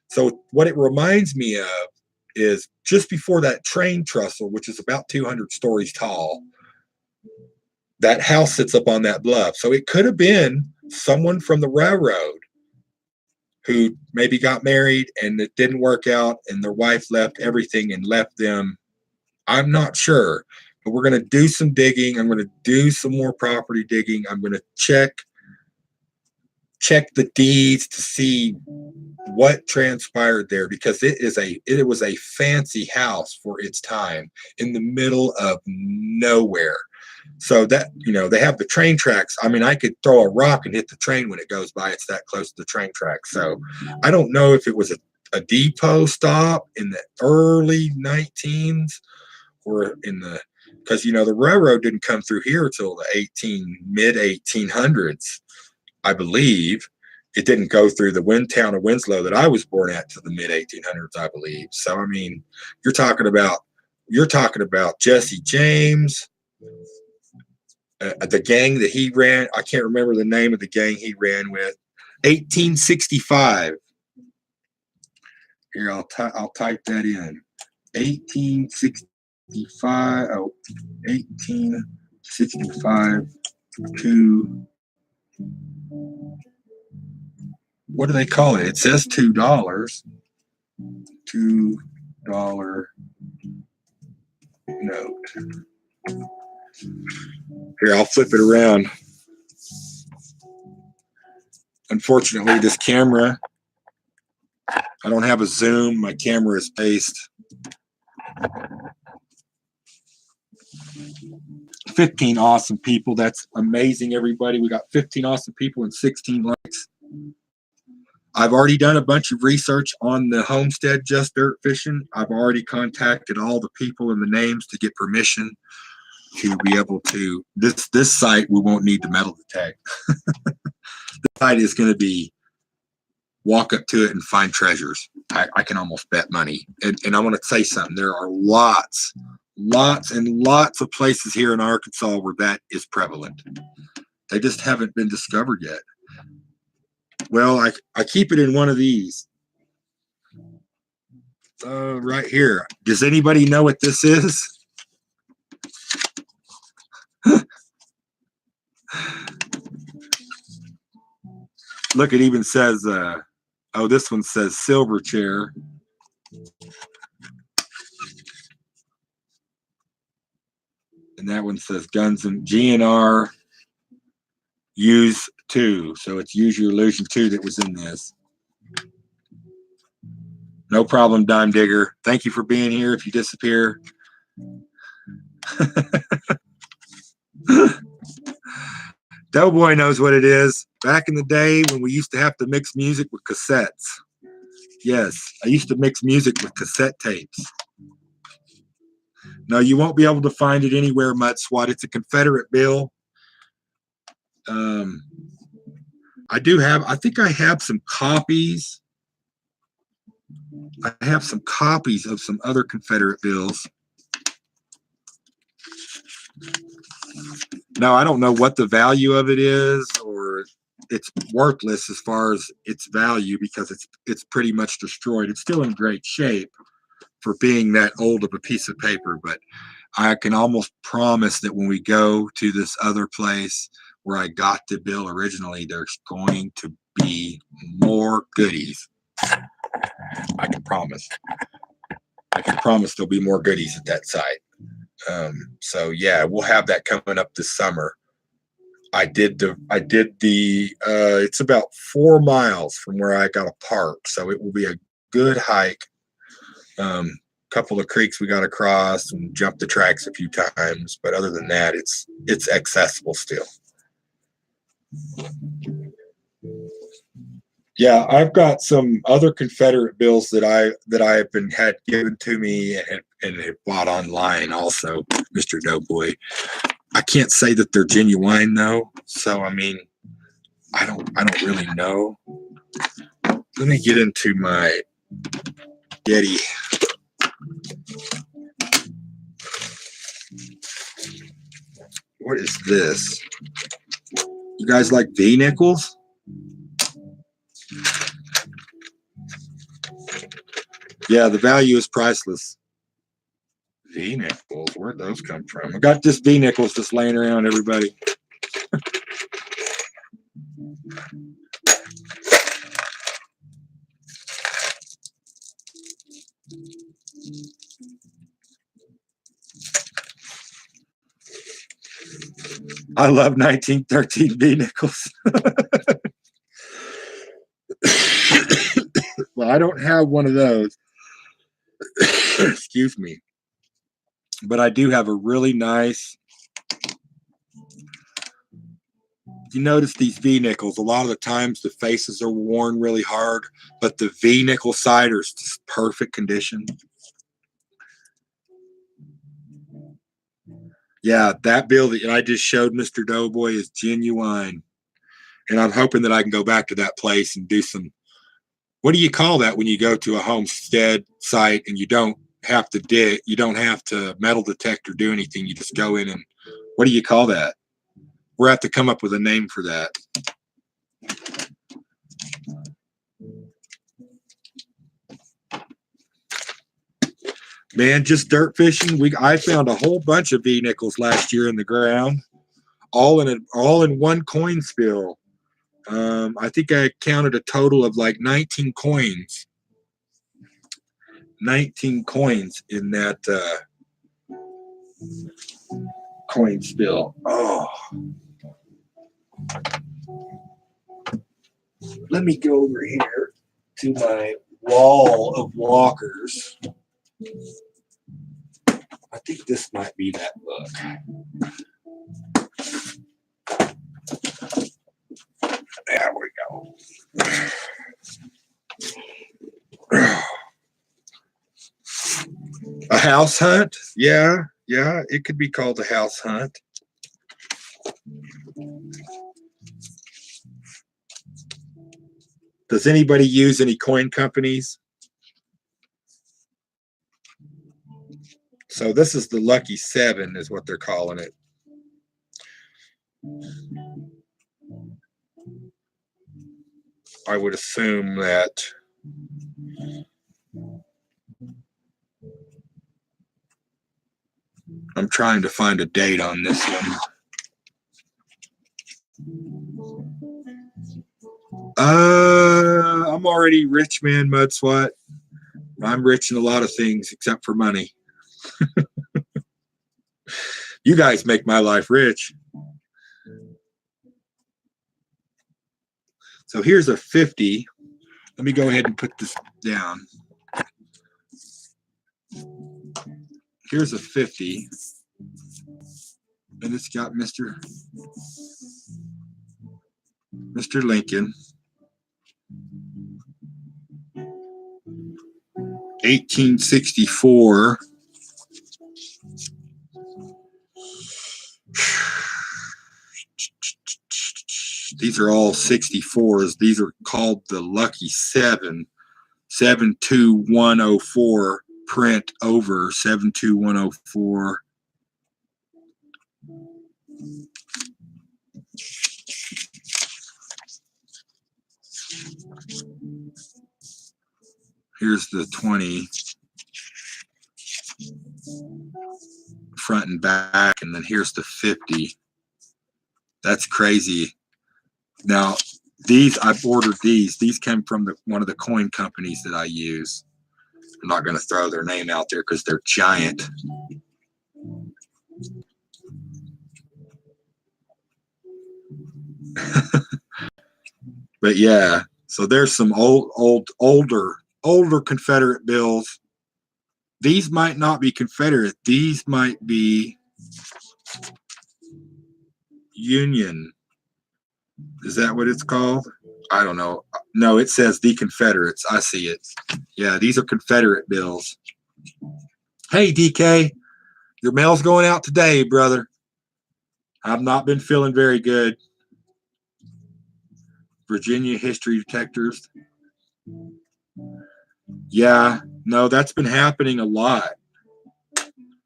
So what it reminds me of is just before that train trestle, which is about 200 stories tall, that house sits up on that bluff. So it could have been someone from the railroad who maybe got married and it didn't work out and their wife left everything and left them. I'm not sure, but we're going to do some digging. I'm going to do some more property digging. I'm going to check the deeds to see what transpired there, because it was a fancy house for its time in the middle of nowhere. So that, you know, they have the train tracks. I mean, I could throw a rock and hit the train when it goes by. It's that close to the train tracks. So I don't know if it was a depot stop in the early 19s or because, you know, the railroad didn't come through here till the mid 1800s, I believe. It didn't go through the town of Winslow that I was born at to the mid 1800s, I believe. So, I mean, you're talking about Jesse James, the gang that he ran. I can't remember the name of the gang he ran with. 1865. Here, I'll type that in. 1865. Oh, 1865 to. What do they call it? It says $2. $2 note. Here, I'll flip it around. Unfortunately, this camera, I don't have a zoom. My camera is spaced. 15 awesome people. That's amazing, everybody. We got 15 awesome people and 16 likes. I've already done a bunch of research on the homestead Just Dirt Fishing. I've already contacted all the people and the names to get permission to be able to, this site, we won't need the metal detect. The site is going to be walk up to it and find treasures. I can almost bet money. And I want to say something. There are lots and lots of places here in Arkansas where that is prevalent. They just haven't been discovered yet. Well, I keep it in one of these. Right here. Does anybody know what this is? Look, it even says, oh, this one says silver chair. And that one says guns and GNR use 2. So it's Use Your Illusion 2 that was in this. No problem, Dime Digger. Thank you for being here. If you disappear. Doughboy knows what it is. Back in the day when we used to have to mix music with cassettes. Yes, I used to mix music with cassette tapes. No, you won't be able to find it anywhere, Mud Swat. It's a Confederate bill. I think I have some copies. I have some copies of some other Confederate bills. Now, I don't know what the value of it is, or it's worthless as far as its value because it's pretty much destroyed. It's still in great shape for being that old of a piece of paper, but I can almost promise that when we go to this other place where I got the bill originally, there's going to be more goodies. I can promise. I can promise there'll be more goodies at that site. So yeah, we'll have that coming up this summer. I did the it's about 4 miles from where I got to park, so it will be a good hike. Couple of creeks we got to cross and jump the tracks a few times, but other than that, it's accessible still. Yeah, I've got some other Confederate bills that I have been had given to me and have bought online also, Mr. Doughboy. I can't say that they're genuine though, so I mean, I don't really know. Let me get into my Yeti. What is this? You guys like V-nickels? Yeah, the value is priceless. V-nickels, where'd those come from? I got this V-nickels just laying around, everybody. I love 1913 V-nickels. Well, I don't have one of those. Excuse me. But I do have a really nice. You notice these V-nickels, a lot of the times the faces are worn really hard, but the V-nickel side are just perfect condition. Yeah, that bill that I just showed Mr. Doughboy is genuine. And I'm hoping that I can go back to that place and do some, what do you call that when you go to a homestead site and you don't have to dig, you don't have to metal detect or do anything, you just go in and, what do you call that? We'll have to come up with a name for that. Man, just dirt fishing. I found a whole bunch of V-nickels last year in the ground, all in one coin spill. I think I counted a total of like 19 coins. 19 coins in that coin spill. Oh. Let me go over here to my wall of walkers. I think this might be that book. There we go. A house hunt? Yeah, it could be called a house hunt. Does anybody use any coin companies? So this is the Lucky 7 is what they're calling it. I would assume that I'm trying to find a date on this one. I'm already rich, man, Mud Swat. I'm rich in a lot of things except for money. You guys make my life rich. So here's a 50. Let me go ahead and put this down. Here's a 50. And it's got Mr. Lincoln. 1864. These are all 64s. These are called the Lucky 7. 72104 print over 72104. Here's the 20 front and back, and then here's the 50. That's crazy. Now, these, I've ordered these. These came from one of the coin companies that I use. I'm not going to throw their name out there because they're giant. But yeah, so there's some older Confederate bills. These might not be Confederate. These might be Union. Is that what it's called? I don't know. No, it says the Confederates. I see it. Yeah, these are Confederate bills. Hey, DK, your mail's going out today, brother. I've not been feeling very good. Virginia history detectors. Yeah, no, that's been happening a lot.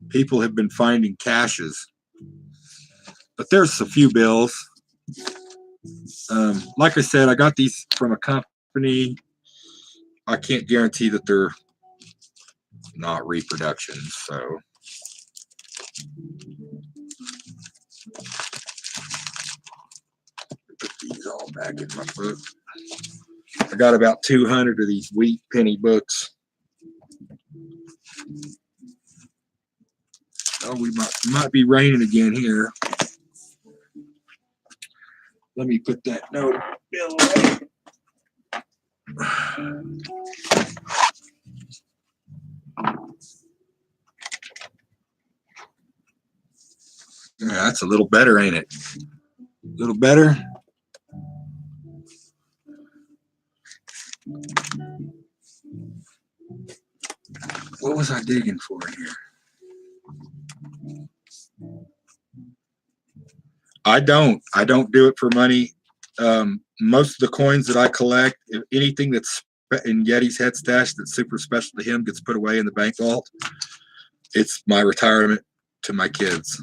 People have been finding caches. But there's a few bills. Like I said, I got these from a company. I can't guarantee that they're not reproductions, so. Put these all back in my book. I got about 200 of these wheat penny books. Oh, we might be raining again here. Let me put that note bill away. Yeah, that's a little better, ain't it? A little better. What was I digging for here? I don't do it for money. Most of the coins that I collect, anything that's in Yeti's head stash that's super special to him gets put away in the bank vault. It's my retirement to my kids.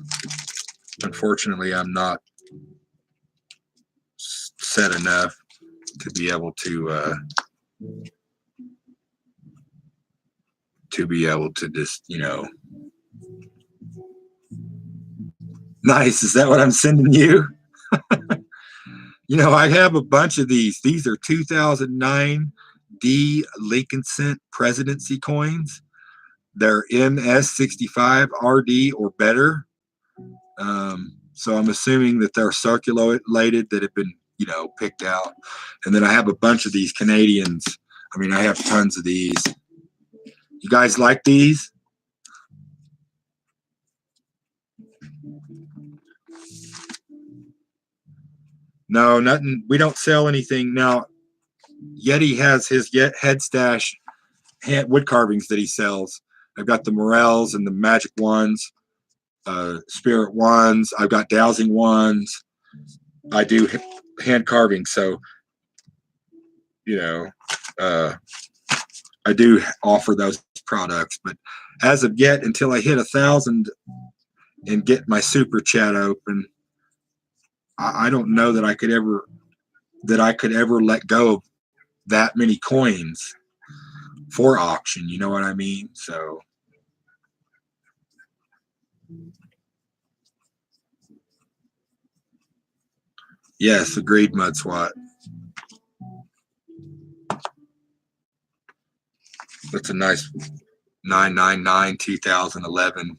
Unfortunately, I'm not set enough to be able to just, you know. Nice. Is that what I'm sending you? You know, I have a bunch of these. These are 2009 D. Lincoln Cent presidency coins. They're MS65 RD or better. So I'm assuming that they're circulated, that have been, you know, picked out. And then I have a bunch of these Canadians. I mean, I have tons of these. You guys like these? No, nothing. We don't sell anything. Now, Yeti has his head stash wood carvings that he sells. I've got the Morels and the Magic ones, Spirit ones. I've got dowsing ones. I do hand carving, so, you know, I do offer those products. But as of yet, until I hit 1,000 and get my super chat open, I don't know that I could ever let go of that many coins for auction. You know what I mean? So. Yes, agreed, Mud Swat. That's a nice 999 2011.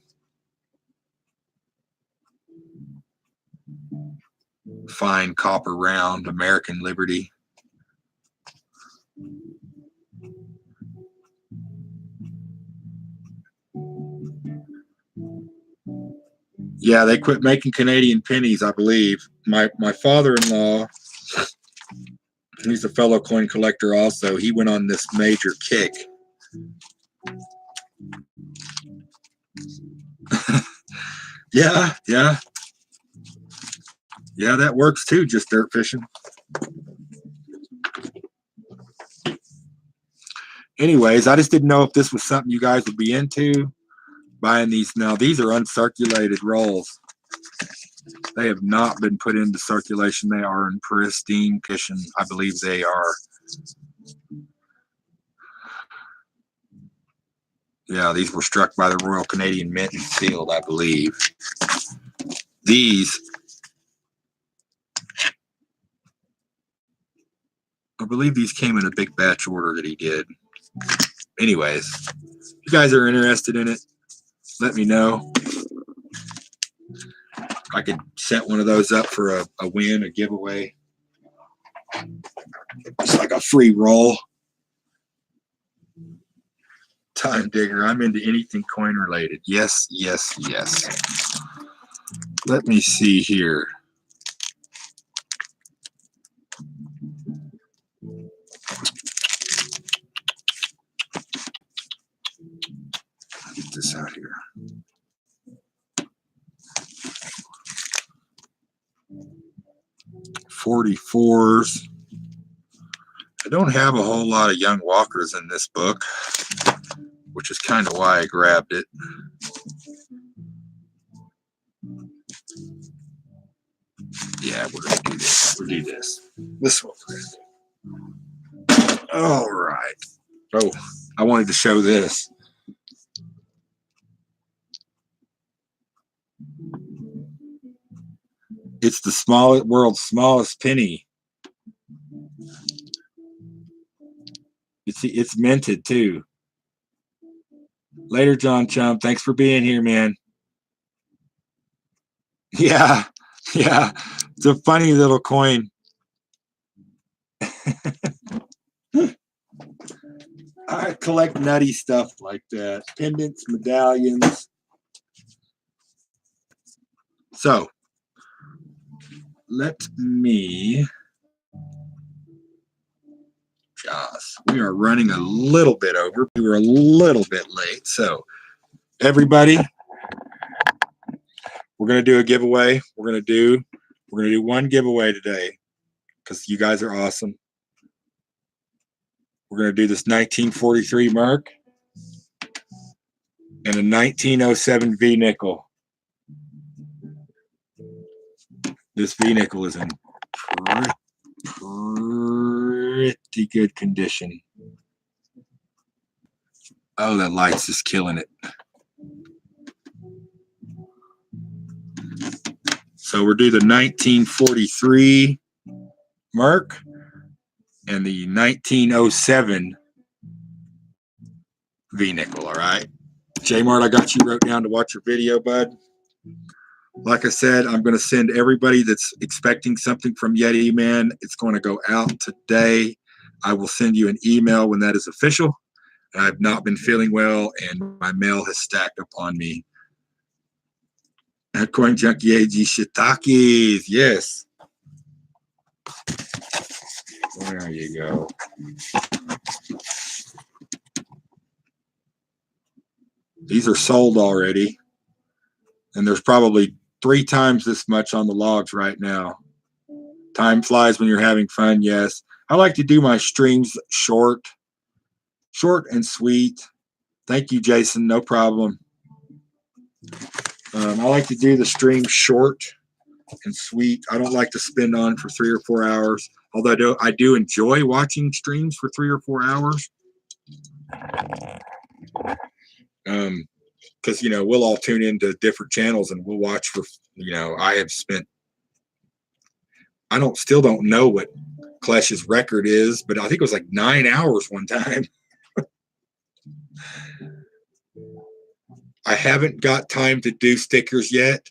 Fine copper round American Liberty. Yeah, they quit making Canadian pennies, I believe. My father-in-law, he's a fellow coin collector also. He went on this major kick. Yeah, that works too, just dirt fishing. Anyways, I just didn't know if this was something you guys would be into, buying these. Now, these are uncirculated rolls. They have not been put into circulation. They are in pristine condition. I believe they are. Yeah, these were struck by the Royal Canadian Mint and sealed, I believe. These, I believe these came in a big batch order that he did. Anyways, if you guys are interested in it, let me know. I could set one of those up for a win, a giveaway. It's like a free roll. Time digger. I'm into anything coin related. Yes, yes, yes. Let me see here. Get this out here. .44s. I don't have a whole lot of young walkers in this book, which is kind of why I grabbed it. Yeah, we're going to do this. We'll do this. This one. All right. Oh, I wanted to show this. It's the smallest, world's smallest penny. It's minted too. Later, John Chum. Thanks for being here, man. Yeah, yeah. It's a funny little coin. I collect nutty stuff like that. Pendants, medallions. So, let me just, we are running a little bit over. We were a little bit late. So, everybody, we're going to do a giveaway. We're going to do one giveaway today because you guys are awesome. We're going to do this 1943 Merc and a 1907 V nickel. This V nickel is in pretty good condition. Oh, that light's just killing it. So we'll do the 1943 Merc and the 1907 V nickel. All right, J-Mart, I got you wrote down to watch your video, bud. Like I said, I'm going to send everybody that's expecting something from Yeti, man. It's going to go out today. I will send you an email when that is official. I've not been feeling well, and my mail has stacked up on me. At Coin Junkie AG shiitakes, yes. There you go. These are sold already, and there's probably 3 times this much on the logs right now. Time flies when you're having fun, yes. I like to do my streams short and sweet. Thank you, Jason. No problem. I like to do the stream short and sweet. I don't like to spend on for 3 or 4 hours, although I do enjoy watching streams for 3 or 4 hours. Because, you know, we'll all tune into different channels and we'll watch for, you know, still don't know what Clash's record is, but I think it was like 9 hours one time. I haven't got time to do stickers yet.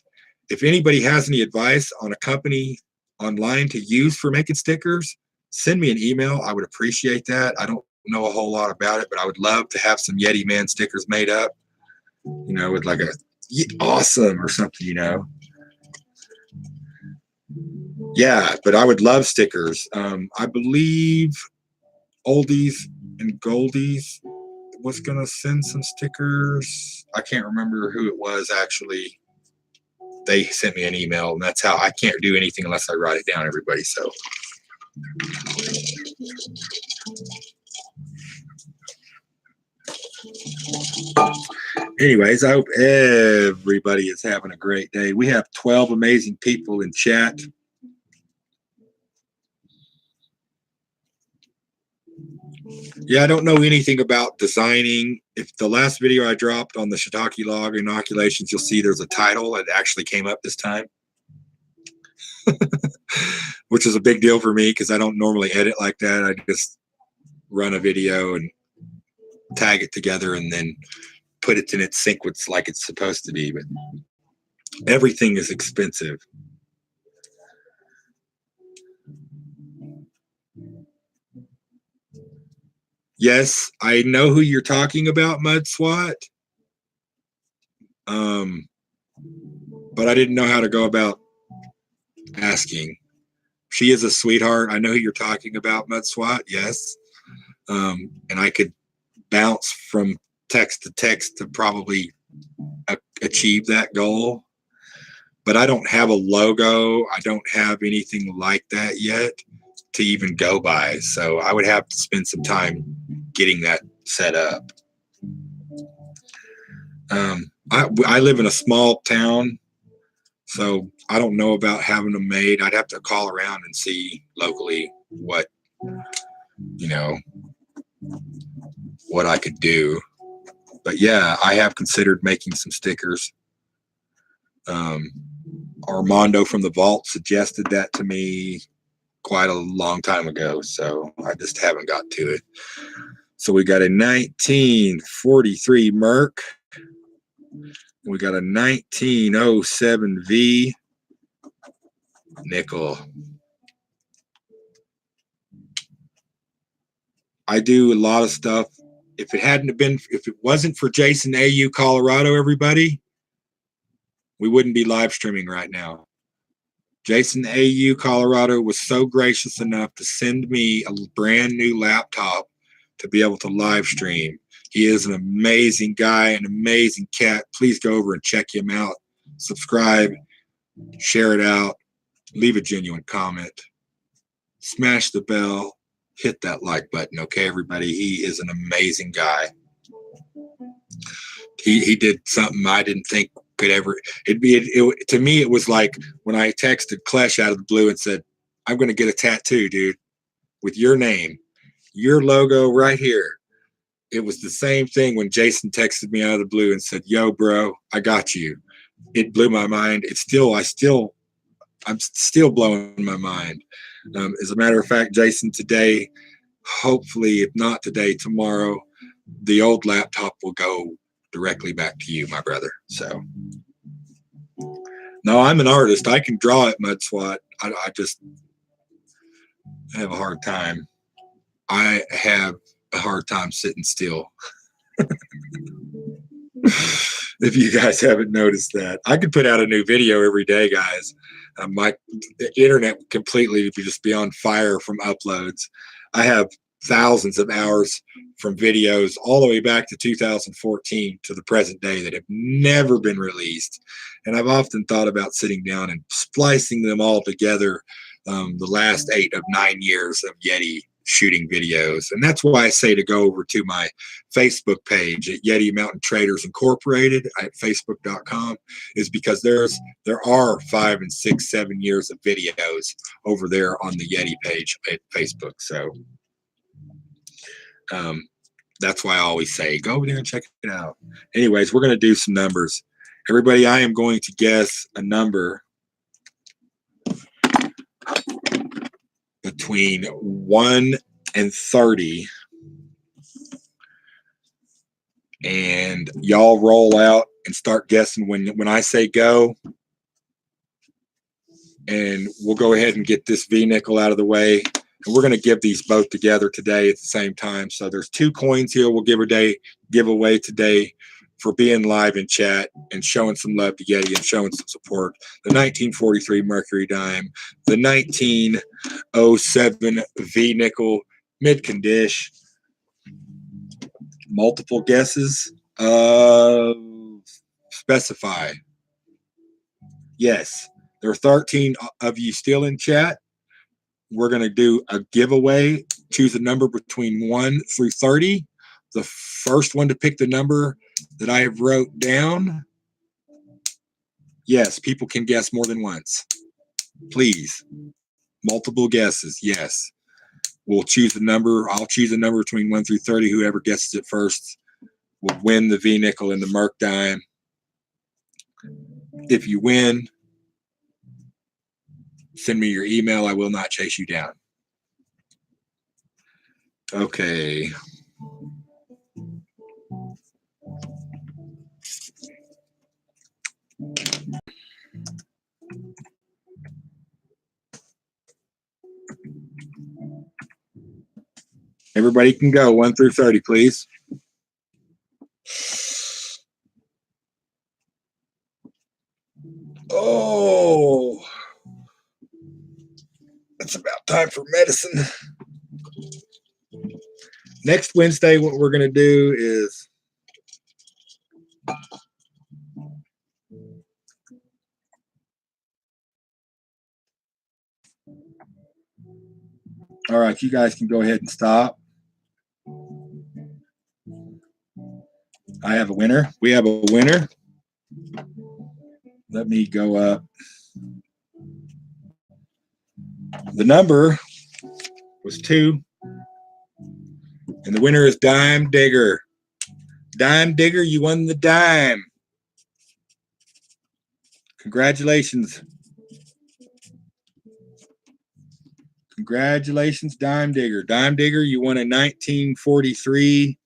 If anybody has any advice on a company online to use for making stickers, send me an email. I would appreciate that. I don't know a whole lot about it, but I would love to have some Yeti Man stickers made up, you know, with like a awesome or something, you know. Yeah, but I would love stickers. I believe Oldies and Goldies was going to send some stickers. I can't remember who it was actually. They sent me an email, and that's how I can't do anything unless I write it down, everybody. So Anyways, I hope everybody is having a great day. We have 12 amazing people in chat. Yeah, I don't know anything about designing. If the last video I dropped on the shiitake log inoculations, you'll see there's a title that actually came up this time, which is a big deal for me because I don't normally edit like that. I just run a video and tag it together and then put it in its sequence like it's supposed to be. But everything is expensive. Yes, I know who you're talking about, Mud SWAT. But I didn't know how to go about asking. She is a sweetheart. I know who you're talking about, Mud SWAT. Yes. And I could bounce from text to text to probably achieve that goal. But I don't have a logo. I don't have anything like that yet to even go by. So I would have to spend some time getting that set up. I live in a small town, so I don't know about having them made. I'd have to call around and see locally what, what I could do. But yeah, I have considered making some stickers. Armando from the Vault suggested that to me quite a long time ago, so I just haven't got to it. So we got a 1943 Merc. We got a 1907 V nickel. I do a lot of stuff. If it wasn't for Jason AU Colorado, everybody, we wouldn't be live streaming right now. Jason AU Colorado was so gracious enough to send me a brand new laptop to be able to live stream. He is an amazing guy, an amazing cat. Please go over and check him out. Subscribe, share it out, leave a genuine comment, smash the bell, hit that like button, okay, everybody? He is an amazing guy. He did something I didn't think could ever. To me, it was like when I texted Klesh out of the blue and said, "I'm going to get a tattoo, dude, with your name, your logo right here." It was the same thing when Jason texted me out of the blue and said, "Yo, bro, I got you." It blew my mind. I'm still blowing my mind. As a matter of fact, Jason, today, hopefully, if not today, tomorrow, the old laptop will go directly back to you, my brother. So, no, I'm an artist. I can draw it, Mud SWAT. I just have a hard time. I have a hard time sitting still. If you guys haven't noticed that, I could put out a new video every day, guys. The internet would completely just be on fire from uploads. I have thousands of hours from videos all the way back to 2014 to the present day that have never been released. And I've often thought about sitting down and splicing them all together, the last 8 of 9 years of Yeti shooting videos. And that's why I say to go over to my Facebook page at Yeti Mtn.Traders Incorporated at facebook.com, is because there are 5 and 6, 7 years of videos over there on the Yeti page at Facebook. So that's why I always say go over there and check it out. Anyways, we're going to do some numbers. Everybody, I am going to guess a number between 1 and 30, and y'all roll out and start guessing when I say go, and we'll go ahead and get this V nickel out of the way, and we're going to give these both together today at the same time. So there's 2 coins here we'll give away today for being live in chat and showing some love to Yeti and showing some support. The 1943 Mercury dime, the 1907 V nickel mid condition. Multiple guesses. Specify. Yes, there are 13 of you still in chat. we're going to do a giveaway. Choose a number between 1 through 30. The first one to pick the number that I have wrote down. Yes, people can guess more than once. Please. Multiple guesses. Yes. We'll choose the number. I'll choose a number between 1 through 30. Whoever guesses it first will win the V-nickel and the Merc dime. If you win, send me your email. I will not chase you down. Okay. Everybody can go 1 through 30, please. Oh, it's about time for medicine. Next Wednesday, what we're going to do is all right, you guys can go ahead and stop. I have a winner. We have a winner. Let me go up. The number was 2. And the winner is Dime Digger. Dime Digger, you won the dime. Congratulations. Congratulations, Dime Digger. Dime Digger, you won a 1943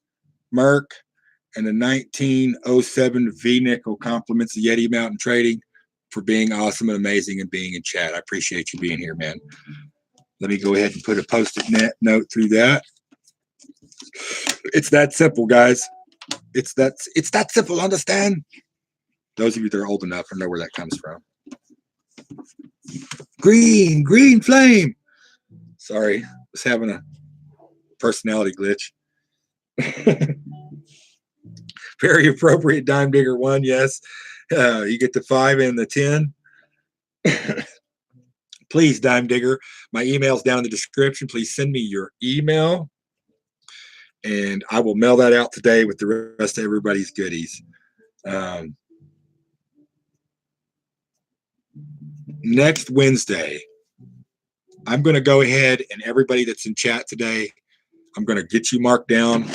Merc and a 1907 V-nickel. Compliments of Yeti Mtn.Trading for being awesome and amazing and being in chat. I appreciate you being here, man. Let me go ahead and put a post-it note through that. It's that simple, guys. It's that simple, understand? Those of you that are old enough to know where that comes from. Green flame. Sorry, was having a personality glitch. Very appropriate, Dime Digger 1, yes. You get the 5 and the 10. Please, Dime Digger, my email's down in the description. Please send me your email, and I will mail that out today with the rest of everybody's goodies. Next Wednesday, I'm going to go ahead and everybody that's in chat today, I'm going to get you marked down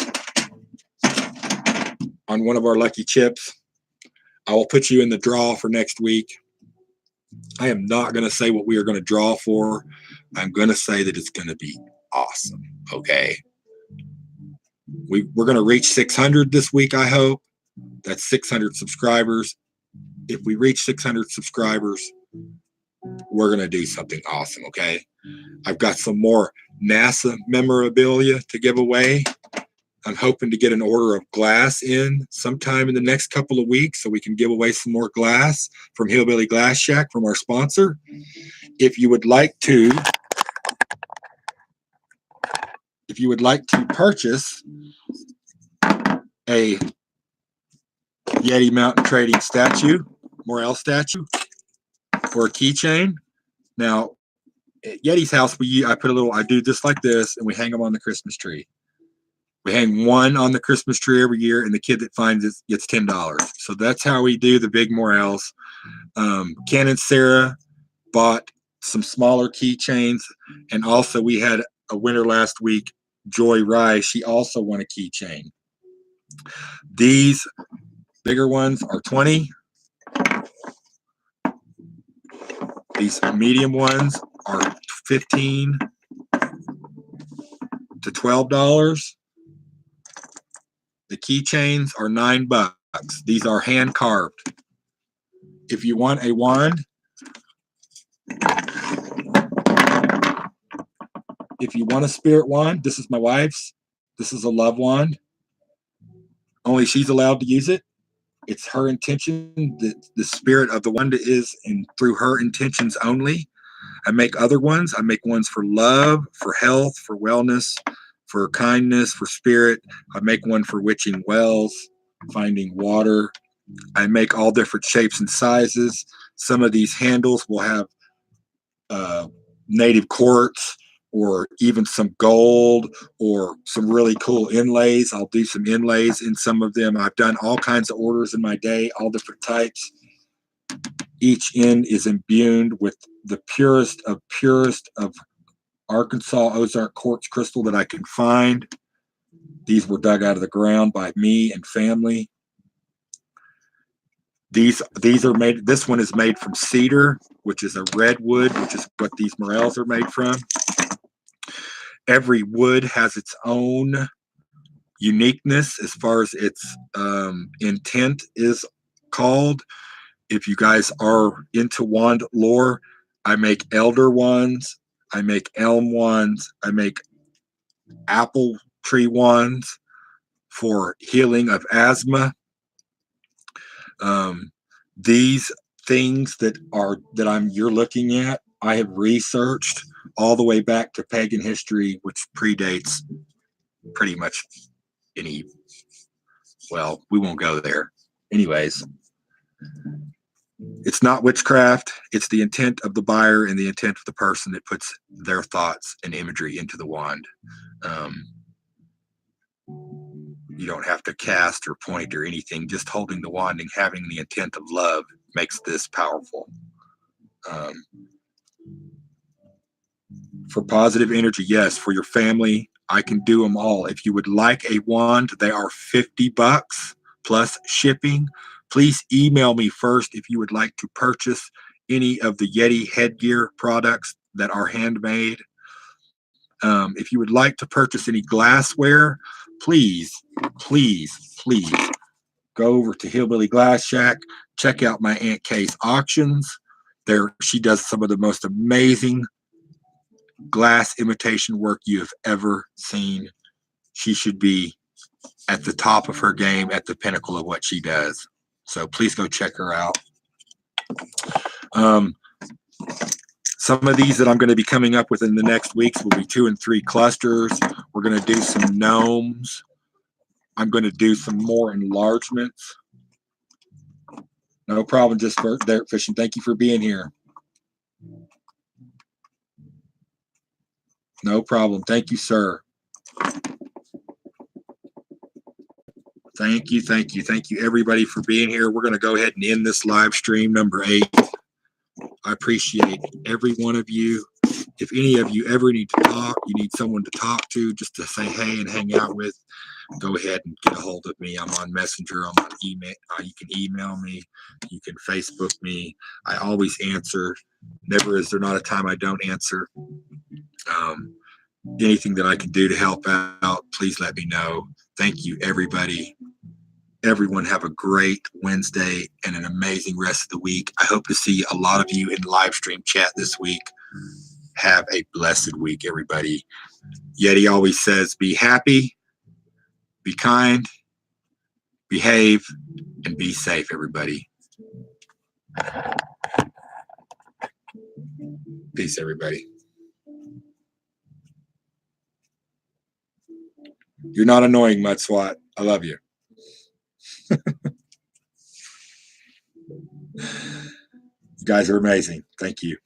on one of our lucky chips. I will put you in the draw for next week. I am not going to say what we are going to draw for. I'm going to say that it's going to be awesome. Okay. We're going to reach 600 this week, I hope. That's 600 subscribers. If we reach 600 subscribers, we're going to do something awesome, okay? I've got some more NASA memorabilia to give away. I'm hoping to get an order of glass in sometime in the next couple of weeks so we can give away some more glass from Hillbilly Glass Shack, from our sponsor. If you would like to purchase a Yeti Mtn.Trading statue, Morel statue, or a keychain. Now, at Yeti's house, I do just like this, and we hang them on the Christmas tree. We hang one on the Christmas tree every year, and the kid that finds it gets $10. So that's how we do the big Morels. Ken and Sarah bought some smaller keychains, and also we had a winner last week, Joy Rye. She also won a keychain. These bigger ones are $20. These medium ones are $15 to $12. The keychains are $9. These are hand carved. If you want a wand, if you want a spirit wand, this is my wife's. This is a love wand. Only she's allowed to use it. It's her intention that the spirit of the wand is through her intentions only. I make other ones. I make ones for love, for health, for wellness, for kindness, for spirit. I make one for witching wells, finding water. I make all different shapes and sizes. Some of these handles will have native quartz. or even some gold or some really cool inlays. I'll do some inlays in some of them. I've done all kinds of orders in my day, all different types. Each end is imbued with the purest of Arkansas Ozark quartz crystal that I can find. These were dug out of the ground by me and family. These are made, this one is made from cedar, which is a redwood, which is what these morels are made from. Every wood has its own uniqueness as far as its intent is called. If you guys are into wand lore, I make elder wands, I make elm wands, I make apple tree wands for healing of asthma. These things you're looking at, I have researched all the way back to pagan history, which predates pretty much any, well, we won't go there. Anyways, it's not witchcraft. It's the intent of the buyer and the intent of the person that puts their thoughts and imagery into the wand. You don't have to cast or point or anything. Just holding the wand and having the intent of love makes this powerful. For positive energy, yes. For your family, I can do them all. If you would like a wand, they are $50 plus shipping. Please email me first if you would like to purchase any of the Yeti headgear products that are handmade. If you would like to purchase any glassware, please go over to Hillbilly Glass Shack. Check out my Aunt Kay's auctions. She does some of the most amazing glass imitation work you have ever seen. She should be at the top of her game, at the pinnacle of what she does. So please go check her out. Some of these that I'm going to be coming up with in the next weeks will be 2 and 3 clusters. We're going to do some gnomes. I'm going to do some more enlargements. No problem, just for there, Fishing. Thank you for being here. No problem. Thank you, sir. Thank you, everybody, for being here. We're going to go ahead and end this live stream number 8. I appreciate every one of you. If any of you ever need to talk, you need someone to talk to, just to say hey and hang out with, go ahead and get a hold of me. I'm on Messenger. I'm on email. You can email me. You can Facebook me. I always answer. Never is there not a time I don't answer. Anything that I can do to help out, please let me know. Thank you, everybody. Everyone have a great Wednesday and an amazing rest of the week. I hope to see a lot of you in live stream chat this week. Have a blessed week, everybody. Yeti always says, be happy, be kind, behave, and be safe, everybody. Peace, everybody. You're not annoying, Mud Swat. I love you. You guys are amazing. Thank you.